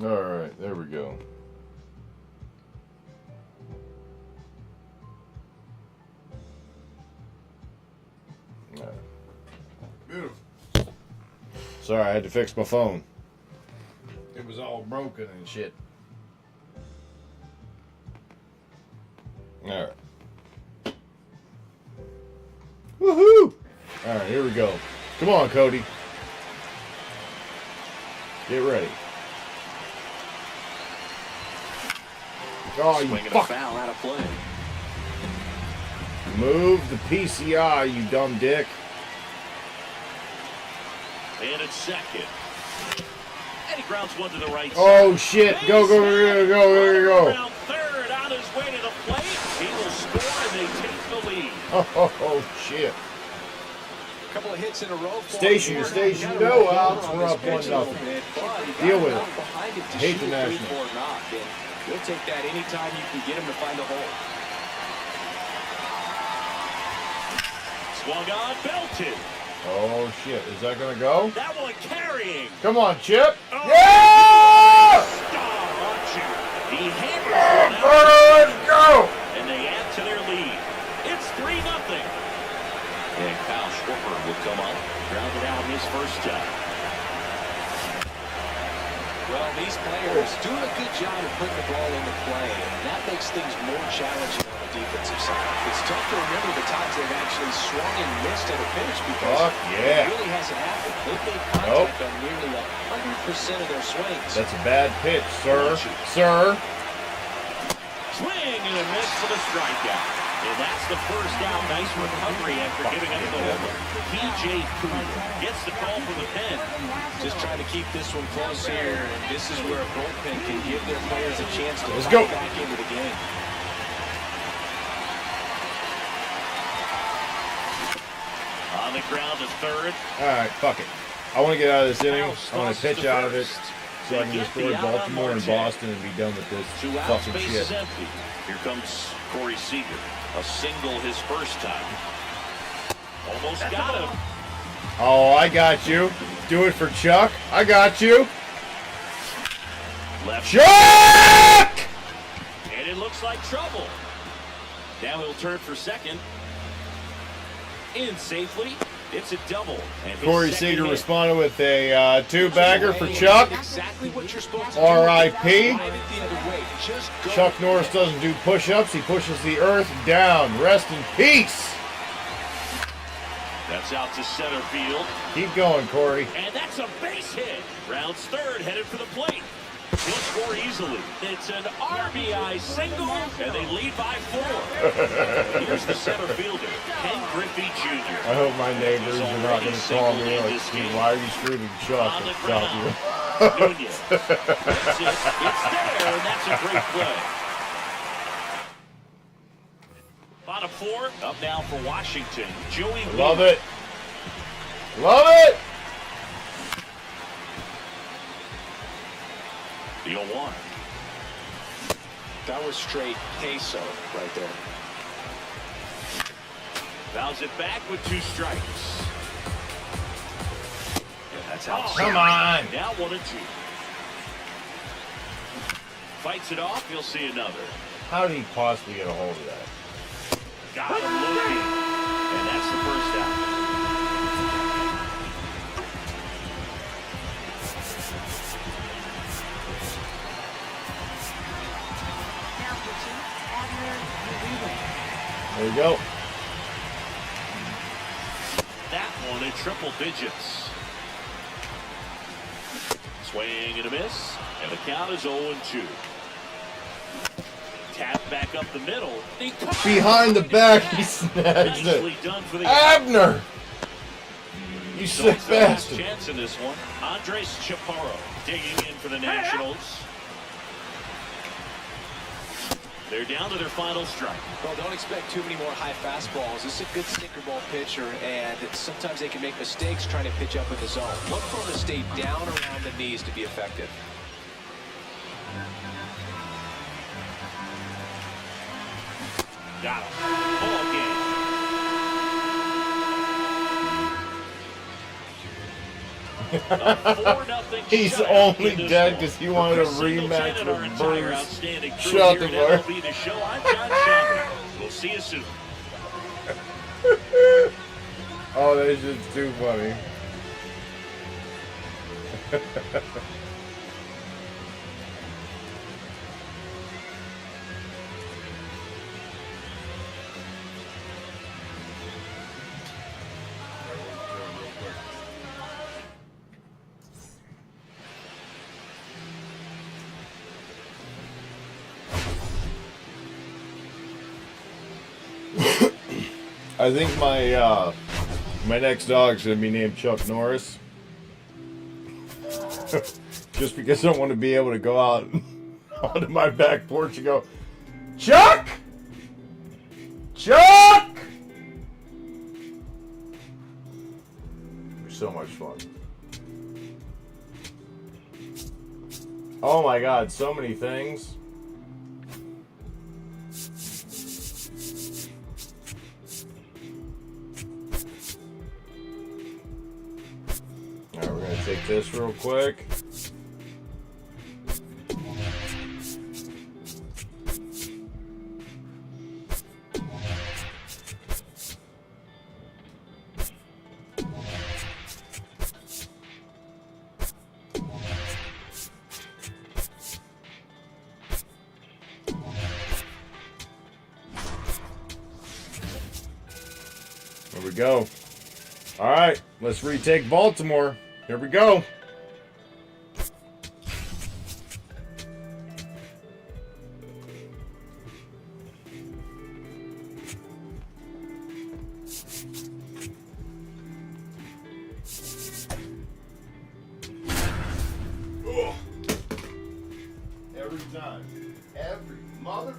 All right, there we go. All right. Beautiful. Sorry, I had to fix my phone. It was all broken and shit. All right. Woohoo! All right, here we go. Come on, Cody. Get ready. Oh, you Swinging a fuck. foul out of play. Move the PCI, you dumb dick. And it's second. And he grounds one to the right Oh, side. shit. Go, go, go, go, there you go. Around third, on his way to the plate. He will score, and they take the lead. Oh, shit. A couple of hits in a row. Station to station. No outs. We're up 1-0. Deal with it. Hate the Nationals. We'll take that anytime you can get him to find a hole. Swung on, belted. Oh, shit. Is that going to go? That one carrying. Come on, Chip. Oh. Yeah! Star Archer. He hammers one out. Let's go! And they add to their lead. It's 3-0. And Kyle Schwarber will come up, grounded out his first time. Well, these players doing a good job of putting the ball into play, and that makes things more challenging on the defensive side. It's tough to remember the times they've actually swung and missed at a pitch because Fuck yeah. it really hasn't happened. They've made contact on nearly 100% of their swings. That's a bad pitch, sir. Sir. Swing and a miss for the strikeout. And that's the first out. Nice recovery after giving up the homer. P.J. Cooper gets the call from the pen. Just trying to keep this one close here, and this is where a bullpen can give their players a chance to Let's fight go. back into the game. On the ground to third. All right, fuck it. I want to get out of this inning. I want to pitch out of it so I can destroy Baltimore and Boston and be done with this Two outs, fucking base shit. is empty. Here comes Corey Seager. A single his first time. Almost got him. Oh, I got you. Do it for Chuck. I got you. Left. Chuck! And it looks like trouble. Now he'll turn for second. In safely. It's a double. And his Corey second Seager hit. responded with a two-bagger for Chuck. Exactly what you're supposed to R.I.P. Drive it the other way. Just go. Chuck Norris doesn't do push-ups. He pushes the earth down. Rest in peace. That's out to center field. Keep going, Corey. And that's a base hit. Rounds third, headed for the plate. He'll score easily. It's an RBI single, and they lead by 4. Here's the center fielder, Ken Griffey Jr. I hope my neighbors are not going to call me like, "Dude, why are you screwing Chuck?" On the It's ground. not you. Nunez. That's it. It's there, and that's a great play. Bottom 4, up now for Washington. Joey Love Wheeler. it. Love it. The 0-1. That was straight queso right there. Fouls it back with 2 strikes. And that's how. Come on. Now 1-2. Fights it off. He'll see another. How did he possibly get a hold of that? Got him looking. And that's the first out. There you go. That one in triple digits. Swing and a miss. And the count is 0-2. Tap back up the middle. Behind the back, he snags Nicely it. done for the Abner! You sick Don't last bastard. chance in this one. Andres Chaparro digging in for the Nationals. They're down to their final strike. Well, don't expect too many more high fastballs. This is a good sinker ball pitcher, and sometimes they can make mistakes trying to pitch up in the zone. Look for him to stay down around the knees to be effective. Got him. Ball game. He's only dead because he wanted a rematch with Bruce. Shut the fuck. MLB The Show. I'm John Schaubert. We'll see you soon. Oh, that shit's too funny. I think my next dog's gonna be named Chuck Norris. Just because I want to be able to go out onto my back porch and go, Chuck! Chuck! It's so much fun. Oh my god, so many things. Alright, we're gonna take this real quick. There we go. All right, let's retake Baltimore. Here we go. Ugh. Every time. Every mother.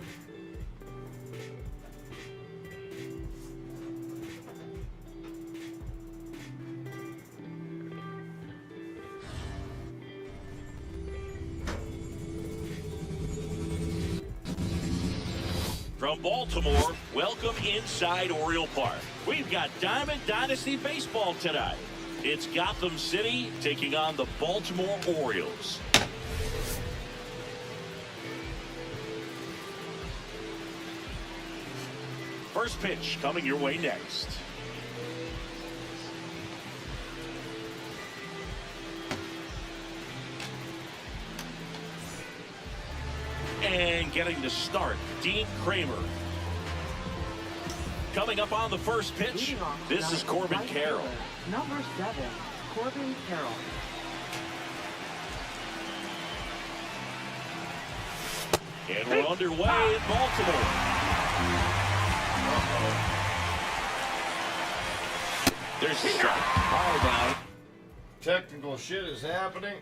From Baltimore, welcome inside Oriole Park. We've got Diamond Dynasty Baseball tonight. It's Gotham City taking on the Baltimore Orioles. First pitch coming your way next. And getting the start, Dean Kramer. Coming up on the first pitch, this is Corbin Carroll. Number 7, Corbin Carroll. And we're underway in Baltimore. There's a strike. Hard out. Technical shit is happening.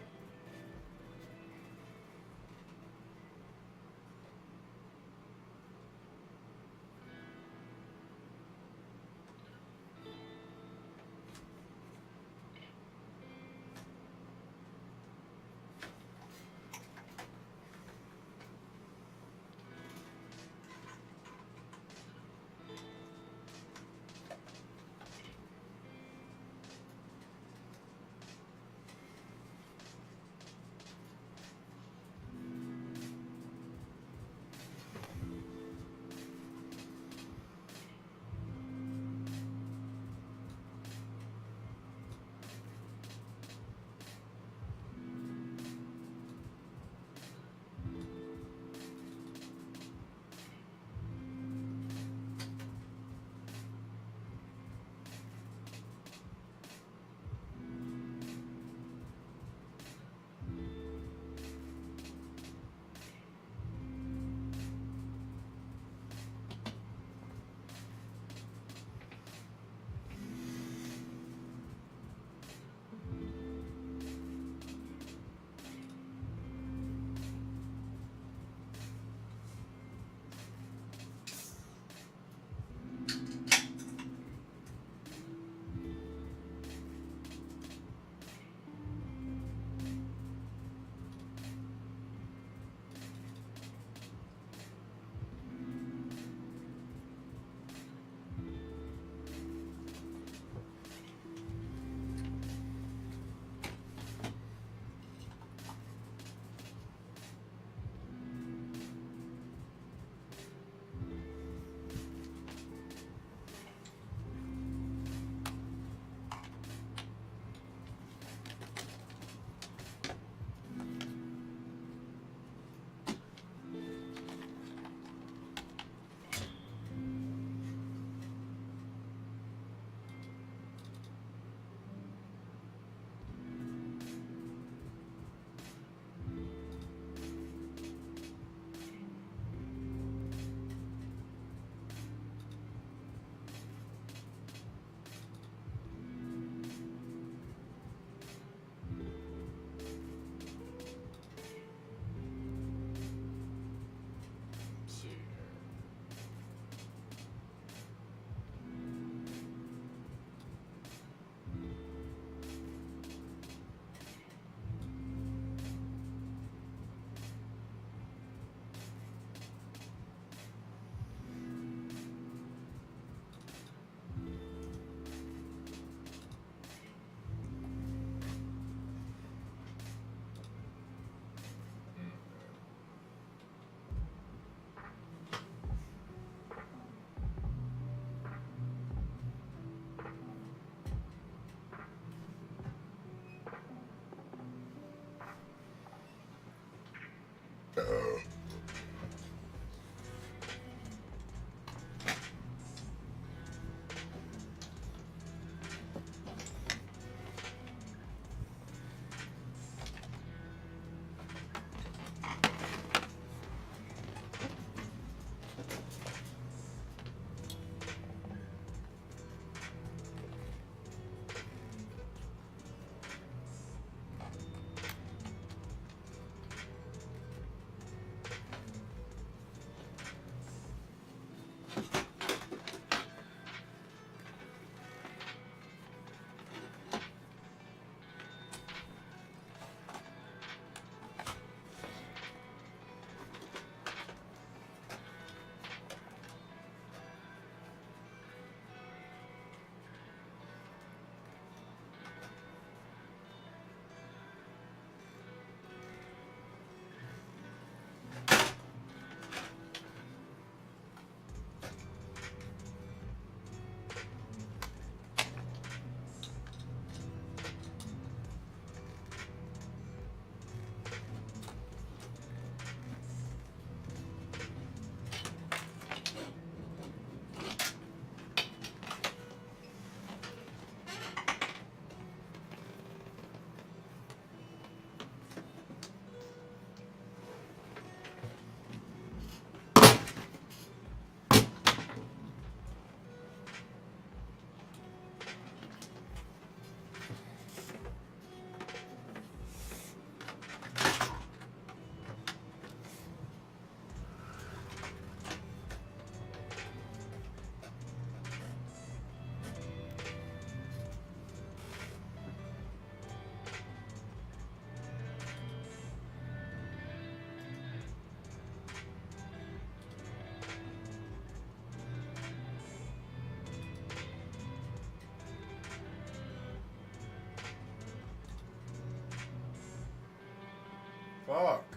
Fuck.